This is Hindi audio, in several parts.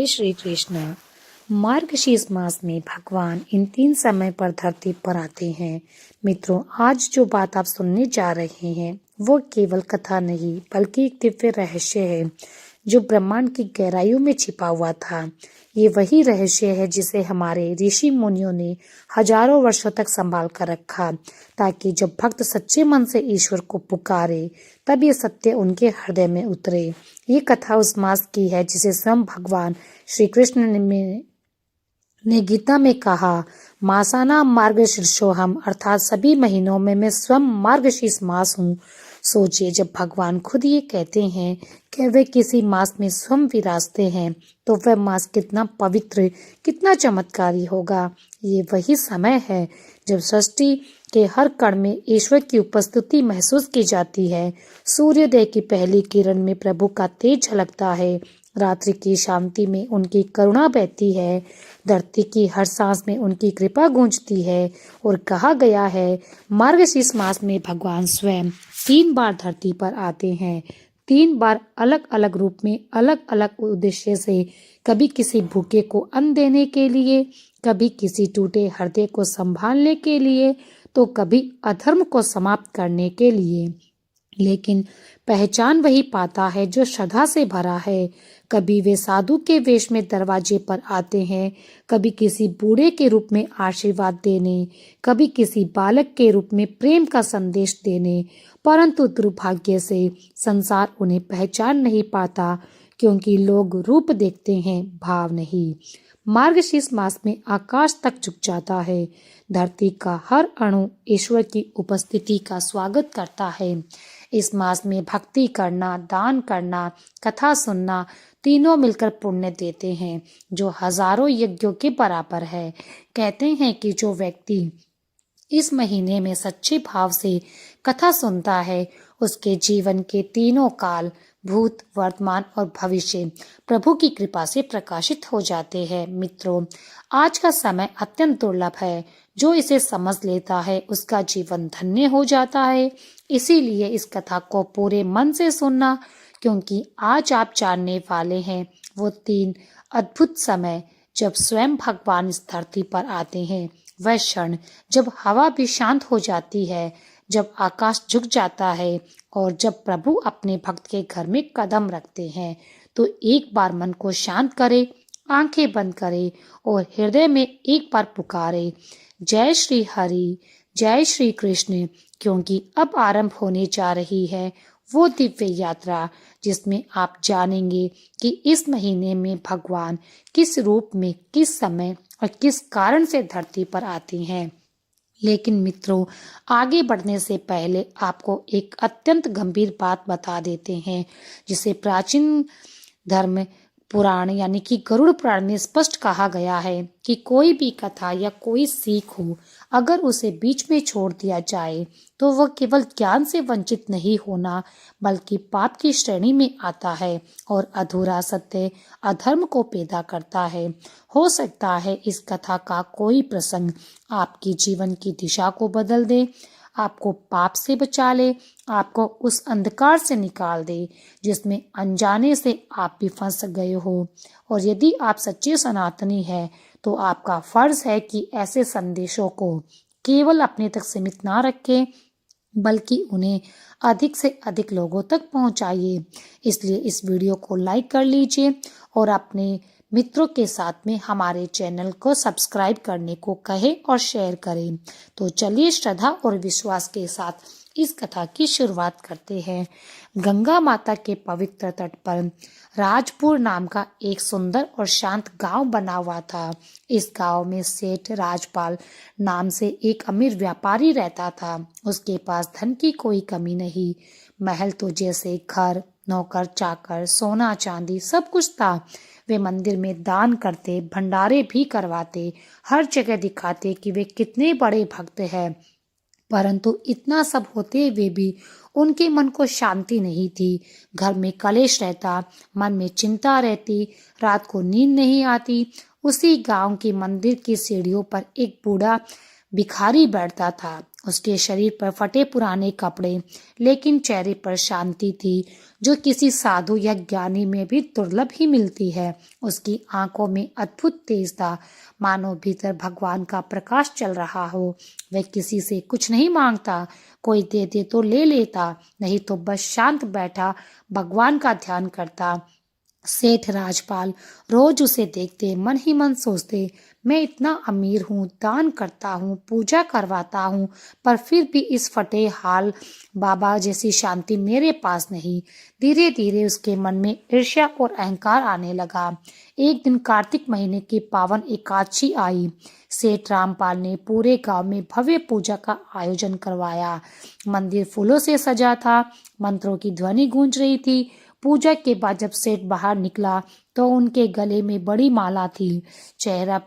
श्री कृष्ण। मार्गशीर्ष मास में भगवान इन 3 समय पर धरती पर आते हैं। मित्रों, आज जो बात आप सुनने जा रहे हैं वो केवल कथा नहीं बल्कि एक दिव्य रहस्य है जो ब्रह्मांड की गहराइयों में छिपा हुआ था। ये वही रहस्य है जिसे हमारे ऋषि मुनियों ने हजारों वर्षों तक संभाल कर रखा, ताकि जब भक्त सच्चे मन से ईश्वर को पुकारे तब ये सत्य उनके हृदय में उतरे। ये कथा उस मास की है जिसे स्वयं भगवान श्री कृष्ण ने गीता में कहा, मासाना मार्गशीर्षोहम, अर्थात सभी महीनों में मैं स्वयं मार्गशीर्ष मास हूँ। सोचिए, जब भगवान खुद ये कहते हैं कि वे किसी मास में स्वयं विराजते हैं तो वह मास कितना पवित्र, कितना चमत्कारी होगा। ये वही समय है जब सृष्टि के हर कण में ईश्वर की उपस्थिति महसूस की जाती है। सूर्योदय की पहली किरण में प्रभु का तेज झलकता है, रात्रि की शांति में उनकी करुणा बहती है, धरती की हर सांस में उनकी कृपा गूंजती है। और कहा गया है, मार्गशीर्ष मास में भगवान स्वयं 3 बार धरती पर आते हैं। 3 बार अलग अलग रूप में, अलग अलग उद्देश्य से। कभी किसी भूखे को अन्न देने के लिए, कभी किसी टूटे हृदय को संभालने के लिए, तो कभी अधर्म को समाप्त करने के लिए। लेकिन पहचान वही पाता है जो श्रद्धा से भरा है। कभी वे साधु के वेश में दरवाजे पर आते हैं, कभी किसी बूढ़े के रूप में आशीर्वाद देने, कभी किसी बालक के रूप में प्रेम का संदेश देने। परंतु दुर्भाग्य से संसार उन्हें पहचान नहीं पाता, क्योंकि लोग रूप देखते हैं, भाव नहीं। मार्गशीर्ष मास में आकाश तक झुक जाता है। धरती का हर अणु ईश्वर की उपस्थिति का स्वागत करता है। इस मास में भक्ति करना, दान करना, कथा सुनना, तीनों मिलकर पुण्य देते हैं, जो हजारों यज्ञों के बराबर है। कहते हैं कि जो व्यक्ति इस महीने में सच्चे भाव से कथा सुनता है, उसके जीवन के तीनों काल, भूत, वर्तमान और भविष्य प्रभु की कृपा से प्रकाशित हो जाते हैं। मित्रों, आज का समय अत्यंत दुर्लभ है। जो इसे समझ लेता है उसका जीवन धन्य हो जाता है। इसीलिए इस कथा को पूरे मन से सुनना, क्योंकि आज आप जानने वाले हैं वो 3 अद्भुत समय जब स्वयं भगवान इस धरती पर आते हैं। वह क्षण जब हवा भी शांत हो जाती है, जब आकाश झुक जाता है और जब प्रभु अपने भक्त के घर में कदम रखते हैं। तो एक बार मन को शांत करे, आंखें बंद करे और हृदय में एक बार पुकारे, जय श्री हरि, जय श्री कृष्ण, क्योंकि अब आरंभ होने जा रही है वो दिव्य यात्रा जिसमें आप जानेंगे कि इस महीने में भगवान किस रूप में, किस समय और किस कारण से धरती पर आते हैं। लेकिन मित्रों, आगे बढ़ने से पहले आपको एक अत्यंत गंभीर बात बता देते हैं, जिसे प्राचीन धर्म पुराण यानी कि गरुड़ पुराण में स्पष्ट कहा गया है कि कोई भी कथा या कोई सीख हो, अगर उसे बीच में छोड़ दिया जाए तो वह केवल ज्ञान से वंचित नहीं होना बल्कि पाप की श्रेणी में आता है और अधूरा सत्य अधर्म को पैदा करता है। हो सकता है इस कथा का कोई प्रसंग आपकी जीवन की दिशा को बदल दे, आपको पाप से बचा ले, आपको उस अंधकार से निकाल दे जिसमें अनजाने से आप भी फंस गए हो। और यदि आप सच्चे सनातनी हैं तो आपका फर्ज है कि ऐसे संदेशों को केवल अपने तक सीमित ना रखें, बल्कि उन्हें अधिक से अधिक लोगों तक पहुंचाइए। इसलिए इस वीडियो को लाइक कर लीजिए और अपने मित्रों के साथ में हमारे चैनल को सब्सक्राइब करने को कहें और शेयर करें। तो चलिए श्रद्धा और विश्वास के साथ इस कथा की शुरुआत करते हैं। गंगा माता के पवित्र तट पर राजपुर नाम का एक सुंदर और शांत गांव बना हुआ था। इस गांव में सेठ राजपाल नाम से एक अमीर व्यापारी रहता था। उसके पास धन की कोई कमी नहीं। महल तो जैसे घर, नौकर चाकर, सोना चांदी सब कुछ था। वे मंदिर में दान करते, भंडारे भी करवाते, हर जगह दिखाते कि वे कितने बड़े भक्त हैं। परंतु इतना सब होते हुए भी उनके मन को शांति नहीं थी। घर में कलेश रहता, मन में चिंता रहती, रात को नींद नहीं आती। उसी गांव के मंदिर की सीढ़ियों पर एक बूढ़ा भिखारी बैठता था। उसके शरीर पर फटे पुराने कपड़े, लेकिन चेहरे पर शांति थी जो किसी साधु या ज्ञानी में भी दुर्लभ ही मिलती है। उसकी आंखों में अद्भुत तेज था, मानो भीतर भगवान का प्रकाश चल रहा हो। वह किसी से कुछ नहीं मांगता, कोई दे दे तो ले लेता, नहीं तो बस शांत बैठा भगवान का ध्यान करता। सेठ राजपाल रोज उसे देखते मन ही मन सोचते, मैं इतना अमीर हूँ, दान करता हूँ, पूजा करवाता हूँ, पर फिर भी इस फटे हाल बाबा जैसी शांति मेरे पास नहीं। धीरे धीरे उसके मन में ईर्ष्या और अहंकार आने लगा। एक दिन कार्तिक महीने की पावन एकादशी आई। सेठ रामपाल ने पूरे गांव में भव्य पूजा का आयोजन करवाया। मंदिर फूलों से सजा था, मंत्रों की ध्वनि गूंज रही थी। पूजा के बाद जब सेठ बाहर निकला तो उनके गले में बड़ी माला थी, चेहरा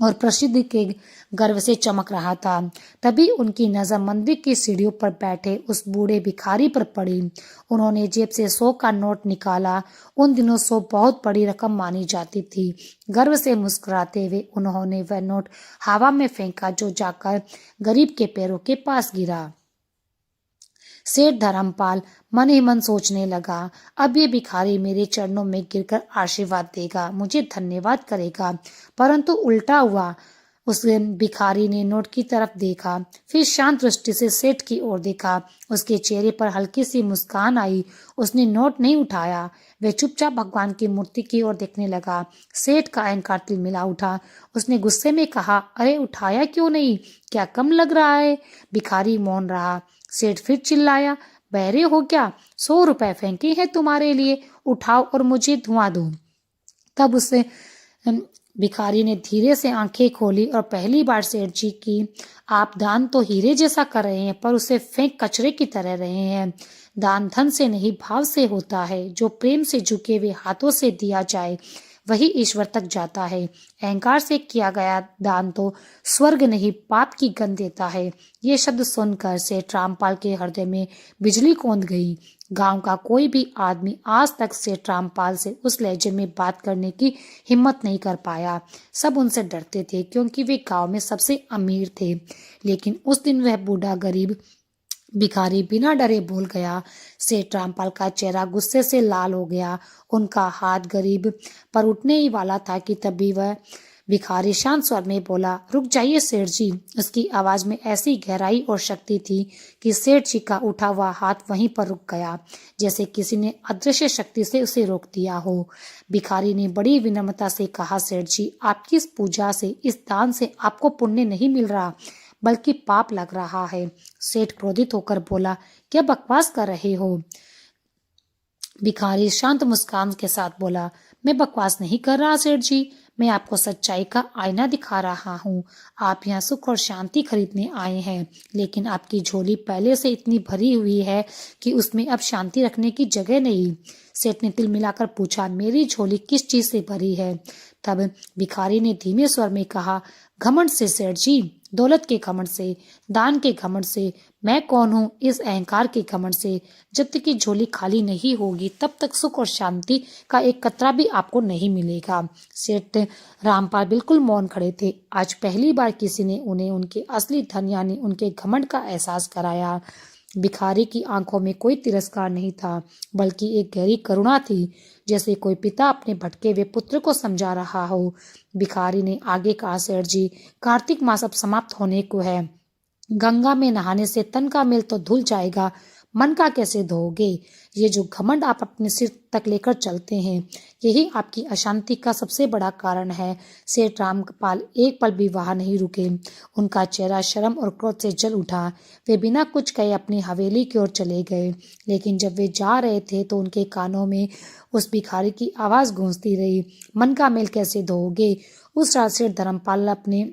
और प्रसिद्ध के गर्व से चमक रहा था। तभी उनकी नजर मंदिर की सीढ़ियों पर बैठे उस बूढ़े भिखारी पर पड़ी। उन्होंने जेब से 100 का नोट निकाला। उन दिनों 100 बहुत बड़ी रकम मानी जाती थी। गर्व से मुस्कुराते हुए उन्होंने वह नोट हवा में फेंका, जो जाकर गरीब के पैरों के पास गिरा। सेठ धर्मपाल मन ही मन सोचने लगा, अब ये भिखारी मेरे चरणों में गिरकर आशीर्वाद देगा, मुझे धन्यवाद करेगा। परंतु उल्टा हुआ। उस भिखारी ने नोट की तरफ देखा, फिर शांत दृष्टि से सेठ की ओर देखा। उसके चेहरे पर हल्की सी मुस्कान आई। उसने नोट नहीं उठाया, वह चुपचाप भगवान की मूर्ति की ओर देखने लगा। सेठ का अहंकार तिलमिला उठा। उसने गुस्से में कहा, अरे उठाया क्यों नहीं, क्या कम लग रहा है? भिखारी मौन रहा। सेठ फिर चिल्लाया, बहरे हो क्या? 100 रुपए फेंके हैं तुम्हारे लिए, उठाओ और मुझे धुआं दो। तब उससे भिखारी ने धीरे से आंखें खोली और पहली बार सेठ जी की, आप दान तो हीरे जैसा कर रहे हैं, पर उसे फेंक कचरे की तरह रहे हैं। दान धन से नहीं, भाव से होता है। जो प्रेम से झुके हुए हाथों से दिया जाए वही ईश्वर तक जाता है। अहंकार से किया गया दान तो स्वर्ग नहीं, पाप की गंध देता है। ये शब्द सुनकर सेठ रामपाल के हृदय में बिजली कौंध गई। गांव का कोई भी आदमी आज तक सेठ रामपाल से उस लहजे में बात करने की हिम्मत नहीं कर पाया। सब उनसे डरते थे, क्योंकि वे गांव में सबसे अमीर थे। लेकिन उस दिन वह बूढ़ा गरीब भिखारी बिना डरे बोल गया। सेठ रामपाल का चेहरा गुस्से से लाल हो गया। उनका हाथ गरीब पर उठने ही वाला था कि तभी वह भिखारी शांत स्वर में बोला, रुक जाइए सेठ जी। उसकी आवाज में ऐसी गहराई और शक्ति थी कि सेठ जी का उठा हुआ हाथ वहीं पर रुक गया, जैसे किसी ने अदृश्य शक्ति से उसे रोक दिया हो। भिखारी ने बड़ी विनम्रता से कहा, सेठ जी, आपकी इस पूजा से, इस दान से आपको पुण्य नहीं मिल रहा, बल्कि पाप लग रहा है। सेठ क्रोधित होकर बोला, क्या बकवास कर रहे हो? भिखारी शांत मुस्कान के साथ बोला, मैं बकवास नहीं कर रहा सेठ जी, मैं आपको सच्चाई का आईना दिखा रहा हूँ। आप यहाँ सुख और शांति खरीदने आए हैं, लेकिन आपकी झोली पहले से इतनी भरी हुई है कि उसमें अब शांति रखने की जगह नहीं। सेठ ने तिल मिलाकर पूछा, मेरी झोली किस चीज से भरी है? तब भिखारी ने धीमे स्वर में कहा, घमंड से सेठ जी, दौलत के घमंड से, दान के घमंड से। मैं कौन हूँ? इस अहंकार के घमंड से। जब तक की झोली खाली नहीं होगी तब तक सुख और शांति का एक कतरा भी आपको नहीं मिलेगा। सेठ रामपाल बिल्कुल मौन खड़े थे। आज पहली बार किसी ने उन्हें उनके असली धन यानी उनके घमंड का एहसास कराया। भिखारी की आंखों में कोई तिरस्कार नहीं था, बल्कि एक गहरी करुणा थी, जैसे कोई पिता अपने भटके हुए पुत्र को समझा रहा हो। भिखारी ने आगे कहा, सेठ जी, कार्तिक मास अब समाप्त होने को है। गंगा में नहाने से तन का मेल तो धुल जाएगा, मन का कैसे धोओगे? ये जो घमंड आप अपने सिर तक लेकर चलते हैं, यही आपकी अशांति का सबसे बड़ा कारण है। सेठ रामपाल एक पल भी वहां नहीं रुके। उनका चेहरा शर्म और क्रोध से जल उठा। वे बिना कुछ कहे अपनी हवेली की ओर चले गए। लेकिन जब वे जा रहे थे तो उनके कानों में उस भिखारी की आवाज गूंजती रही, मन का मेल कैसे धोओगे? उस रात सेठ धर्मपाल अपने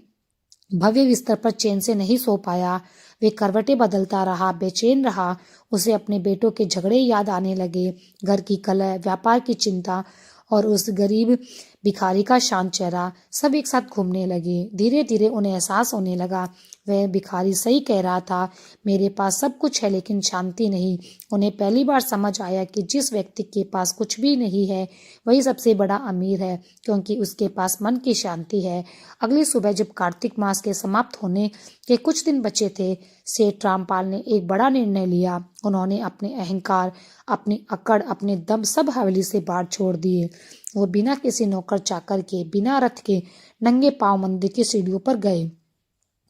भव्य बिस्तर पर चैन से नहीं सो पाया। वे करवटें बदलता रहा, बेचैन रहा। उसे अपने बेटों के झगड़े याद आने लगे, घर की कलह, व्यापार की चिंता और उस गरीब भिखारी का शांत चेहरा, सब एक साथ घूमने लगे। धीरे धीरे उन्हें एहसास होने लगा, वह भिखारी सही कह रहा था, मेरे पास सब कुछ है लेकिन शांति नहीं। उन्हें पहली बार समझ आया कि जिस व्यक्ति के पास कुछ भी नहीं है वही सबसे बड़ा अमीर है, क्योंकि उसके पास मन की शांति है। अगली सुबह जब कार्तिक मास के समाप्त होने के कुछ दिन बचे थे, सेठ रामपाल ने एक बड़ा निर्णय लिया। उन्होंने अपने अहंकार, अपनी अकड़, अपने दम सब हवेली से बाहर छोड़ दिए। वो बिना किसी नौकर चाकर के, बिना रथ के, नंगे पांव मंदिर की सीढ़ियों पर गए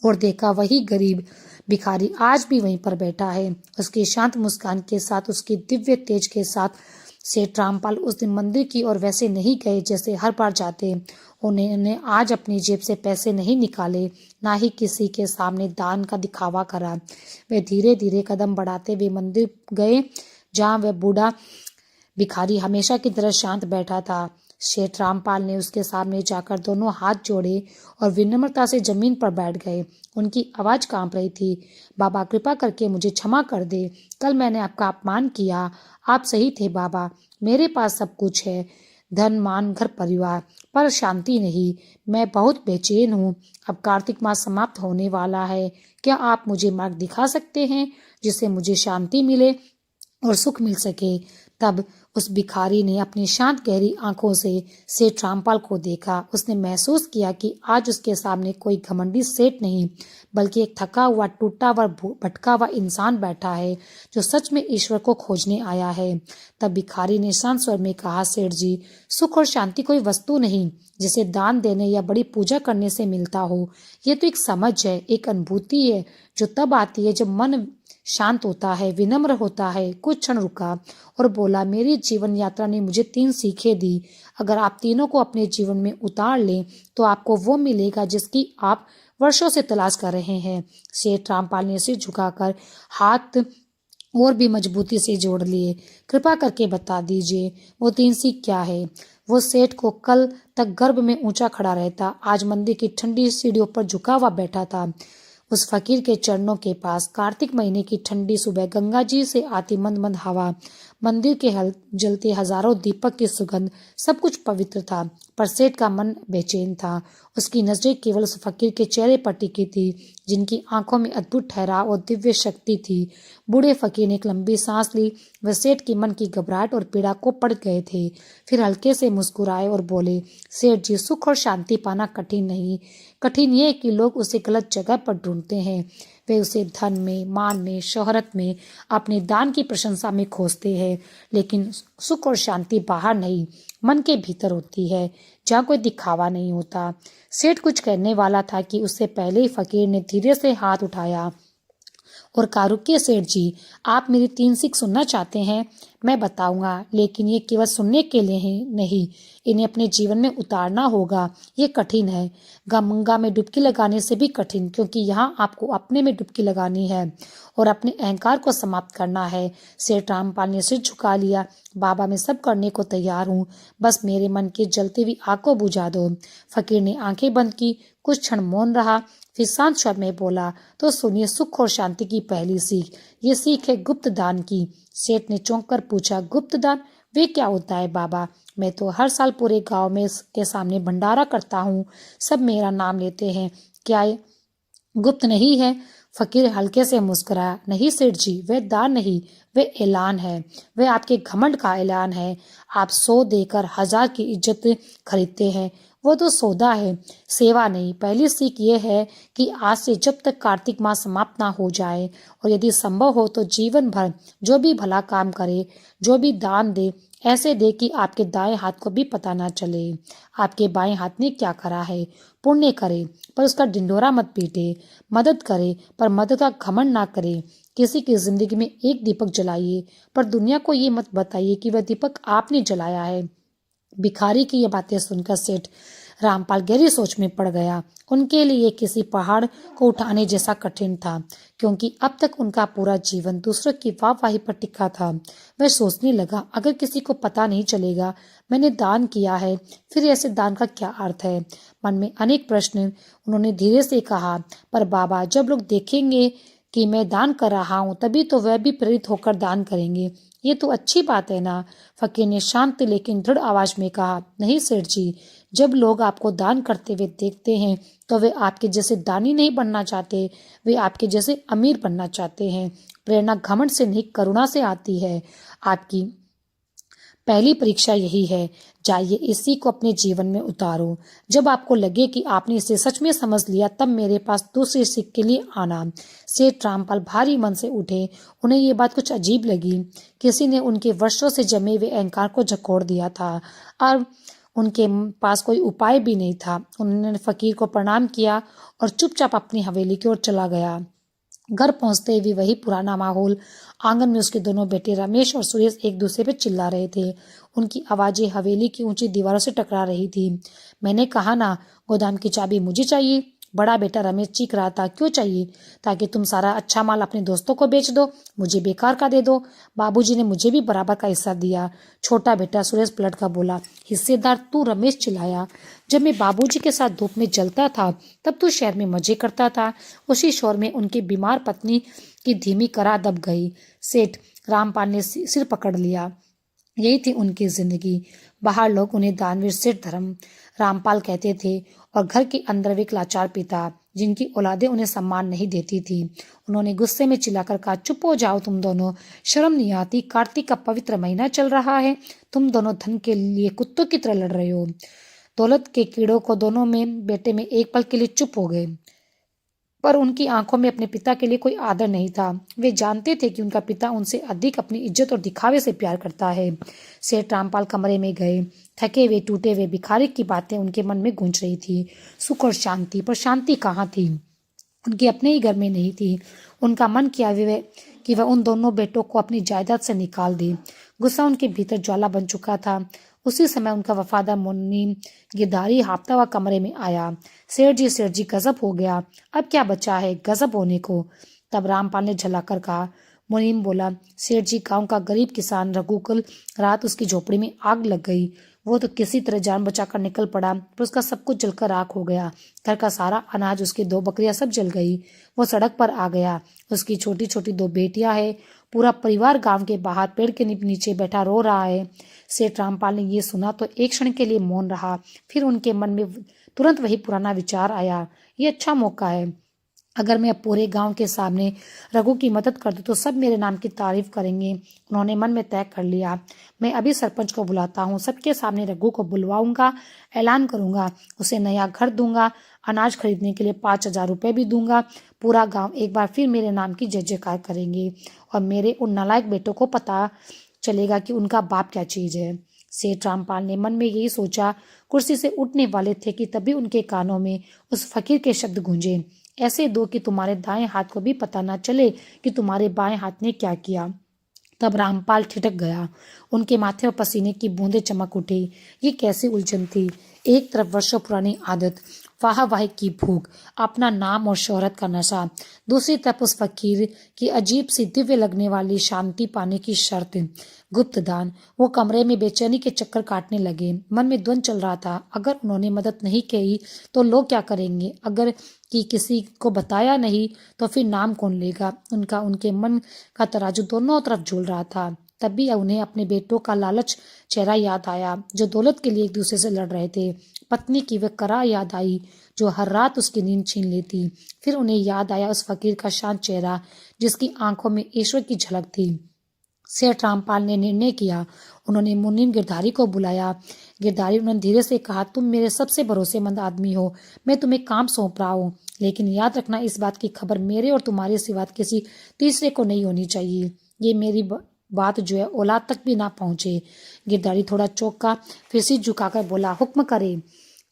और देखा वही गरीब भिखारी आज भी वहीं पर बैठा है, उसकी शांत मुस्कान के साथ, उसकी दिव्य तेज के साथ। सेठ रामपाल उस दिन मंदिर की ओर वैसे नहीं गए जैसे हर बार जाते। उन्होंने आज अपनी जेब से पैसे नहीं निकाले, ना ही किसी के सामने दान का दिखावा करा। वे धीरे धीरे कदम बढ़ाते हुए मंदिर गए जहाँ वह बूढ़ा भिखारी हमेशा की तरह शांत बैठा था। सेठ रामपाल ने उसके सामने जाकर दोनों हाथ जोड़े और विनम्रता से जमीन पर बैठ गए। उनकी आवाज कांप रही थी। बाबा, कृपा करके मुझे क्षमा कर दे। कल मैंने आपका अपमान किया। आप सही थे बाबा, मेरे पास सब कुछ है, धन, मान, घर परिवार, पर शांति नहीं। मैं बहुत बेचैन हूँ। अब कार्तिक मास समाप्त होने वाला है। क्या आप मुझे मार्ग दिखा सकते हैं जिससे मुझे शांति मिले और सुख मिल सके? तब उस भिखारी ने अपनी शांत गहरी आंखों से सेठ रामपाल को देखा। उसने महसूस किया कि आज उसके सामने कोई घमंडी सेठ नहीं, बल्कि एक थका हुआ, टूटा हुआ, भटका हुआ इंसान बैठा है जो सच में ईश्वर को खोजने आया है। तब भिखारी ने शांत स्वर में कहा, सेठ जी, सुख और शांति कोई वस्तु नहीं जिसे दान देने या बड़ी पूजा करने से मिलता हो। ये तो एक समझ है, एक अनुभूति है जो तब आती है जब मन शांत होता है, विनम्र होता है। कुछ क्षण रुका और बोला, मेरी जीवन यात्रा ने मुझे 3 सीखें दी। अगर आप तीनों को अपने जीवन में उतार लें तो आपको वो मिलेगा जिसकी आप वर्षों से तलाश कर रहे हैं। सेठ रामपाल ने सिर झुकाकर हाथ और भी मजबूती से जोड़ लिए। कृपा करके बता दीजिए वो 3 सीख क्या है? वो सेठ को कल तक गर्भ में ऊंचा खड़ा रहता, आज मंदिर की ठंडी सीढ़ियों पर झुका हुआ बैठा था। उस फकीर के चरणों के पास कार्तिक महीने की ठंडी सुबह, गंगा जी से आती मंद मंद हवा, मंदिर के जलते हजारों दीपक की सुगंध, सब कुछ पवित्र था। पर सेठ का मन बेचैन था। उसकी नजरें केवल उस फकीर के चेहरे पर टिकी थी जिनकी आंखों में अद्भुत ठहराव और दिव्य शक्ति थी। बूढ़े फकीर ने एक लंबी सांस ली। वह सेठ के मन की घबराहट और पीड़ा को पढ़ गए थे। फिर हल्के से मुस्कुराए और बोले, सेठ जी, सुख और शांति पाना कठिन नहीं, कठिन ये कि लोग उसे गलत जगह पर ढूंढते हैं। वे उसे धन में, मान में, शोहरत में, अपने दान की प्रशंसा में खोजते हैं। लेकिन सुख और शांति बाहर नहीं, मन के भीतर होती है, जहाँ कोई दिखावा नहीं होता। सेठ कुछ कहने वाला था कि उससे पहले ही फकीर ने धीरे से हाथ उठाया और कहा, रुकिए सेठ जी, आप मेरी 3 सीख सुनना चाहते हैं? मैं बताऊंगा, लेकिन ये केवल सुनने के लिए ही नहीं, इन्हें अपने जीवन में उतारना होगा। ये कठिन है, गंगा में डुबकी लगाने से भी कठिन, क्योंकि यहाँ आपको अपने में डुबकी लगानी है और अपने अहंकार को समाप्त करना है। सेठ रामपाल ने सिर झुका लिया। बाबा, मैं सब करने को तैयार हूँ, बस मेरे मन की जलती हुई आग को बुझा दो। फकीर ने आंखें बंद की, कुछ क्षण मौन रहा, फिर शांत स्वर में बोला, तो सुनिए सुख और शांति की पहली सीख। ये सीख है गुप्त दान की। सेठ ने चौंक कर पूछा, गुप्त दान? वे क्या होता है बाबा? मैं तो हर साल पूरे गांव में के सामने भंडारा करता हूँ, सब मेरा नाम लेते हैं, क्या ये गुप्त नहीं है? फकीर हल्के से मुस्कुराया, नहीं सेठ जी, वह दान नहीं, वह ऐलान है, वह आपके घमंड का ऐलान है। आप 100 देकर 1000 की इज्जत खरीदते हैं, वो तो सौदा है, सेवा नहीं। पहली सीख ये है कि आज से जब तक कार्तिक मास समाप्त ना हो जाए और यदि संभव हो तो जीवन भर जो भी भला काम करे, जो भी दान दे, ऐसे दे कि आपके दाएं हाथ को भी पता ना चले आपके बाएं हाथ ने क्या करा है। पुण्य करे पर उसका ढिंढोरा मत पीटे, मदद करे पर मदद का घमंड ना करे। किसी की जिंदगी में एक दीपक जलाइए, पर दुनिया को ये मत बताइए कि वह दीपक आपने जलाया है। भिखारी की ये बातें सुनकर सेठ रामपाल गहरी सोच में पड़ गया। उनके लिए किसी पहाड़ को उठाने जैसा कठिन था, क्योंकि अब तक उनका पूरा जीवन दूसरों की वाहवाही पर टिका था। वह सोचने लगा, अगर किसी को पता नहीं चलेगा मैंने दान किया है, फिर ऐसे दान का क्या अर्थ है? मन में अनेक प्रश्न। उन्होंने धीरे से कहा, पर बाबा, जब लोग देखेंगे कि मैं दान कर रहा हूँ, तभी तो वह भी प्रेरित होकर दान करेंगे। ये तो अच्छी बात है ना। फकीर ने शांत लेकिन दृढ़ आवाज में कहा, नहीं सेठ जी, जब लोग आपको दान करते हुए देखते हैं तो वे आपके जैसे दानी नहीं बनना चाहते, वे आपके जैसे अमीर बनना चाहते हैं। प्रेरणा घमंड से नहीं, करुणा से आती है। आपकी पहली परीक्षा यही है। जाइए, इसी को अपने जीवन में उतारो। जब आपको लगे कि आपने इसे सच में समझ लिया, तब मेरे पास दूसरी सीख के लिए आना। सेठ रामपाल भारी मन से उठे। उन्हें ये बात कुछ अजीब लगी। किसी ने उनके वर्षों से जमे हुए अहंकार को झकोड़ दिया था और उनके पास कोई उपाय भी नहीं था। उन्होंने फकीर को प्रणाम किया और चुपचाप अपनी हवेली की ओर चला गया। घर पहुंचते भी वही पुराना माहौल। आंगन में उसके दोनों बेटे रमेश और सुरेश एक दूसरे पे चिल्ला रहे थे। उनकी आवाजें हवेली की ऊंची दीवारों से टकरा रही थी। मैंने कहा ना, गोदाम की चाबी मुझे चाहिए। बड़ा बेटा रमेश चीख रहा था, क्यों चाहिए? ताकि तुम सारा अच्छा माल अपने दोस्तों को बेच दो, मुझे बेकार का दे दो। बाबूजी ने मुझे भी बराबर का हिस्सा दिया। छोटा बेटा सुरेश पलट कर बोला, हिस्सेदार तू? रमेश चिल्लाया, जब मैं बाबूजी के साथ धूप में जलता था तब तू शहर में मजे करता था। उसी शोर में उनकी बीमार पत्नी की धीमी करा दब गई। सेठ रामपाल ने सिर पकड़ लिया। यही थी उनकी जिंदगी। बाहर लोग उन्हें दानवीर सेठ धर्म रामपाल कहते थे और घर के अंदर वे एक लाचार पिता जिनकी औलादें उन्हें सम्मान नहीं देती थी। उन्होंने गुस्से में चिल्लाकर कहा, चुप हो जाओ तुम दोनों, शर्म नहीं आती? कार्तिक का पवित्र महीना चल रहा है, तुम दोनों धन के लिए कुत्तों की तरह लड़ रहे हो। दौलत के कीड़ों को दोनों में बेटे में एक पल के लिए चुप हो गए, पर उनकी आंखों में अपने पिता के लिए कोई आदर नहीं था। वे जानते थे कि उनका पिता उनसे अधिक अपनी इज्जत और दिखावे से प्यार करता है। सेठ रामपाल कमरे में गए। थके हुए, टूटे हुए भिखारी की बातें उनके मन में गूंज रही थी। सुख और शांति, पर शांति कहाँ थी? उनके अपने ही घर में नहीं थी। उनका मन किया कि वह उन दोनों बेटों को अपनी जायदाद से निकाल दे। गुस्सा उनके भीतर ज्वाला बन चुका था। उसी समय उनका वफादार मुनीम गिरधारी हाँफता हुआ कमरे में आया। सेठ जी गजब हो गया, अब क्या बचा है गजब होने को? तब रामपाल ने झलाकर कहा। मुनीम बोला, सेठ जी, गांव का गरीब किसान रघु कल रात उसकी झोपड़ी में आग लग गई। वो तो किसी तरह जान बचाकर निकल पड़ा, पर उसका सब कुछ जलकर राख हो गया। घर का सारा अनाज, उसकी 2 बकरियां सब जल गई। वो सड़क पर आ गया। उसकी छोटी छोटी 2 बेटियां हैं। पूरा परिवार गांव के बाहर पेड़ के नीचे बैठा रो रहा है। सेठ रामपाल ने ये सुना तो एक क्षण के लिए मौन रहा। फिर उनके मन में तुरंत वही पुराना विचार आया, ये अच्छा मौका है। अगर मैं अब पूरे गांव के सामने रघु की मदद कर दूं तो सब मेरे नाम की तारीफ करेंगे। उन्होंने मन में तय कर लिया, मैं अभी सरपंच को बुलाता हूँ, सबके सामने रघु को बुलवाऊंगा, ऐलान करूंगा, उसे नया घर दूंगा, अनाज खरीदने के लिए 5,000 रुपये भी दूंगा। पूरा गांव एक बार फिर मेरे नाम की जय जयकार करेंगे और मेरे उन नालायक बेटों को पता चलेगा कि उनका बाप क्या चीज है। सेठ रामपाल ने मन में यही सोचा, कुर्सी से उठने वाले थे कि तभी उनके कानों में उस फकीर के शब्द गूंजे, ऐसे दो कि तुम्हारे दाएं हाथ को भी पता न चले कि तुम्हारे बाएं हाथ ने क्या किया। तब रामपाल ठिठक गया। उनके माथे पर पसीने की बूंदें चमक उठी। ये कैसी उलझन थी? एक तरफ वर्षों पुरानी आदत, वाह की भूख, अपना नाम और शोहरत का नशा, दूसरी तरफ उस फकीर की अजीब सी दिव्य लगने वाली शांति पाने की शर्त, गुप्त दान। वो कमरे में बेचैनी के चक्कर काटने लगे। मन में द्वंद चल रहा था, अगर उन्होंने मदद नहीं की तो लोग क्या करेंगे? अगर कि किसी को बताया नहीं तो फिर नाम कौन लेगा? उनके मन का तराजू दोनों तरफ झूल रहा था। तभी उन्हें अपने बेटों का लालच चेहरा याद आया, जो दौलत के लिए एक दूसरे से लड़ रहे थे। पत्नी की वह करा याद आई, जो हर रात उसकी नींद छीन लेती। फिर उन्हें याद आया उस फकीर का शांत चेहरा, जिसकी आंखों में ईश्वर की झलक थी। सेठ रामपाल ने निर्णय किया। उन्होंने मुनीम गिरधारी को बुलाया। गिरधारी, उन्होंने धीरे से कहा, तुम मेरे सबसे भरोसेमंद आदमी हो, मैं तुम्हें काम सौंप रहा हूँ, लेकिन याद रखना, इस बात की खबर मेरे और तुम्हारे सिवा किसी तीसरे को नहीं होनी चाहिए। ये मेरी बात जो है औलाद तक भी ना पहुंचे। गिरधारी थोड़ा चौंका, फिर सिर झुकाकर बोला, हुक्म करे।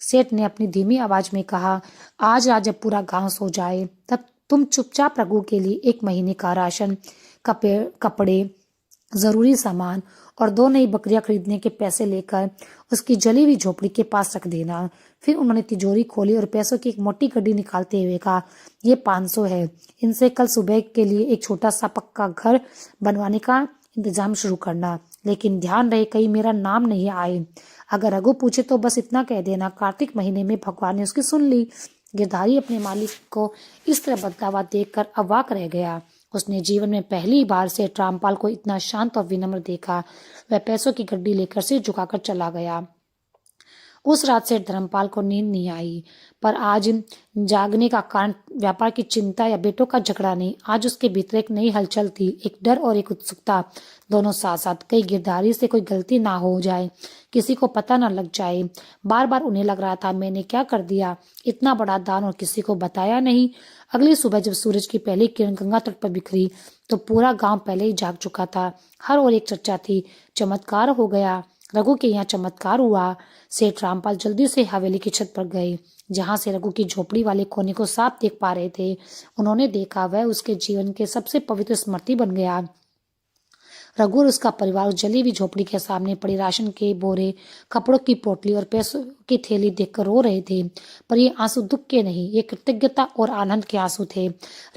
सेठ ने अपनी धीमी आवाज में कहा, आज जब पूरा गांव सो जाए तब तुम चुपचाप रघु के लिए 1 महीने का राशन, कपड़े, जरूरी सामान और 2 नई बकरियां खरीदने के पैसे लेकर उसकी जली हुई झोपड़ी के पास रख देना। फिर उन्होंने तिजोरी खोली और पैसों की एक मोटी गड्डी निकालते हुए कहा, ये 500 है, इनसे कल सुबह के लिए एक छोटा सा पक्का घर बनवाने का इंतजाम शुरू करना, लेकिन ध्यान रहे कहीं मेरा नाम नहीं आए। अगर रघु पूछे तो बस इतना कह देना, कार्तिक महीने में भगवान ने उसकी सुन ली। गिरधारी अपने मालिक को इस तरह बदला हुआ देखकर अवाक रह गया। उसने जीवन में पहली बार सेठ रामपाल को इतना शांत और विनम्र देखा। वह पैसों की गड्डी लेकर सिर झुकाकर चला गया। उस रात से धर्मपाल को नींद नहीं आई। पर आज जागने का कारण व्यापार की चिंता या बेटों का झगड़ा नहीं। आज उसके भीतर एक नई हलचल थी, एक डर और एक उत्सुकता, दोनों साथ साथ। कहीं गिरधारी से कोई गलती ना हो जाए, किसी को पता ना लग जाए। बार बार उन्हें लग रहा था, मैंने क्या कर दिया, इतना बड़ा दान और किसी को बताया नहीं। अगली सुबह जब सूरज की पहली किरण गंगा तट पर बिखरी तो पूरा गांव पहले ही जाग चुका था। हर ओर एक चर्चा थी, चमत्कार हो गया, रघु के यहाँ चमत्कार हुआ। सेठ रामपाल जल्दी से हवेली की छत पर गए, जहां से रघु की झोपड़ी वाले कोने को साफ देख पा रहे थे। उन्होंने देखा वह उसके जीवन के सबसे पवित्र स्मृति बन गया। रघु और उसका परिवार उस जली हुई झोपड़ी के सामने पड़ी राशन के बोरे, कपड़ों की पोटली और पैसों की थैली देखकर रो रहे थे। पर ये आंसू दुख के नहीं, ये कृतज्ञता और आनंद के आंसू थे।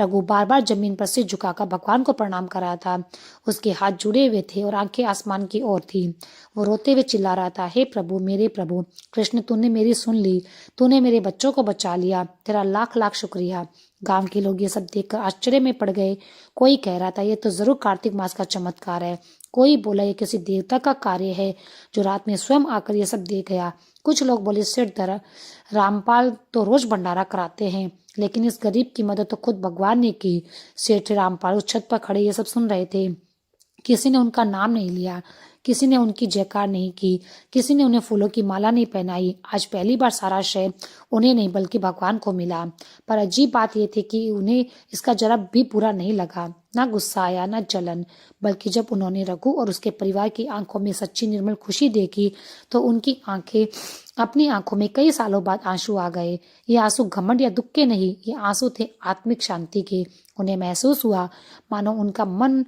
रघु बार बार जमीन पर सिर झुकाकर भगवान को प्रणाम कर रहा था। उसके हाथ जुड़े हुए थे और आंखें आसमान की ओर थी। वो रोते हुए चिल्ला रहा था, हे प्रभु, मेरे प्रभु कृष्ण, तूने मेरी सुन ली, तूने मेरे बच्चों को बचा लिया, तेरा लाख लाख शुक्रिया। गांव के लोग ये सब देखकर आश्चर्य में पड़ गए। कोई कह रहा था, ये तो जरूर कार्तिक मास का चमत्कार है। कोई बोला, ये किसी देवता का कार्य है जो रात में स्वयं आकर ये सब देख गया। कुछ लोग बोले, सेठ रामपाल तो रोज भंडारा कराते हैं, लेकिन इस गरीब की मदद तो खुद भगवान ने की। सेठ रामपाल उस छत पर खड़े ये सब सुन रहे थे। किसी ने उनका नाम नहीं लिया, किसी ने उनकी जयकार नहीं की, किसी ने उन्हें फूलों की माला नहीं पहनाई। आज पहली बार सारा श्रेय उन्हें नहीं बल्कि भगवान को मिला। पर अजीब बात यह थी कि उन्हें इसका जरा भी बुरा नहीं लगा, ना गुस्सा आया, ना जलन। बल्कि जब उन्होंने रघु और उसके परिवार की आंखों में सच्ची निर्मल खुशी देखी तो उनकी आंखें अपनी आंखों में कई सालों बाद आंसू आ गए। ये आंसू घमंड या दुख के नहीं, ये आंसू थे आत्मिक शांति के। उन्हें महसूस हुआ मानो उनका मन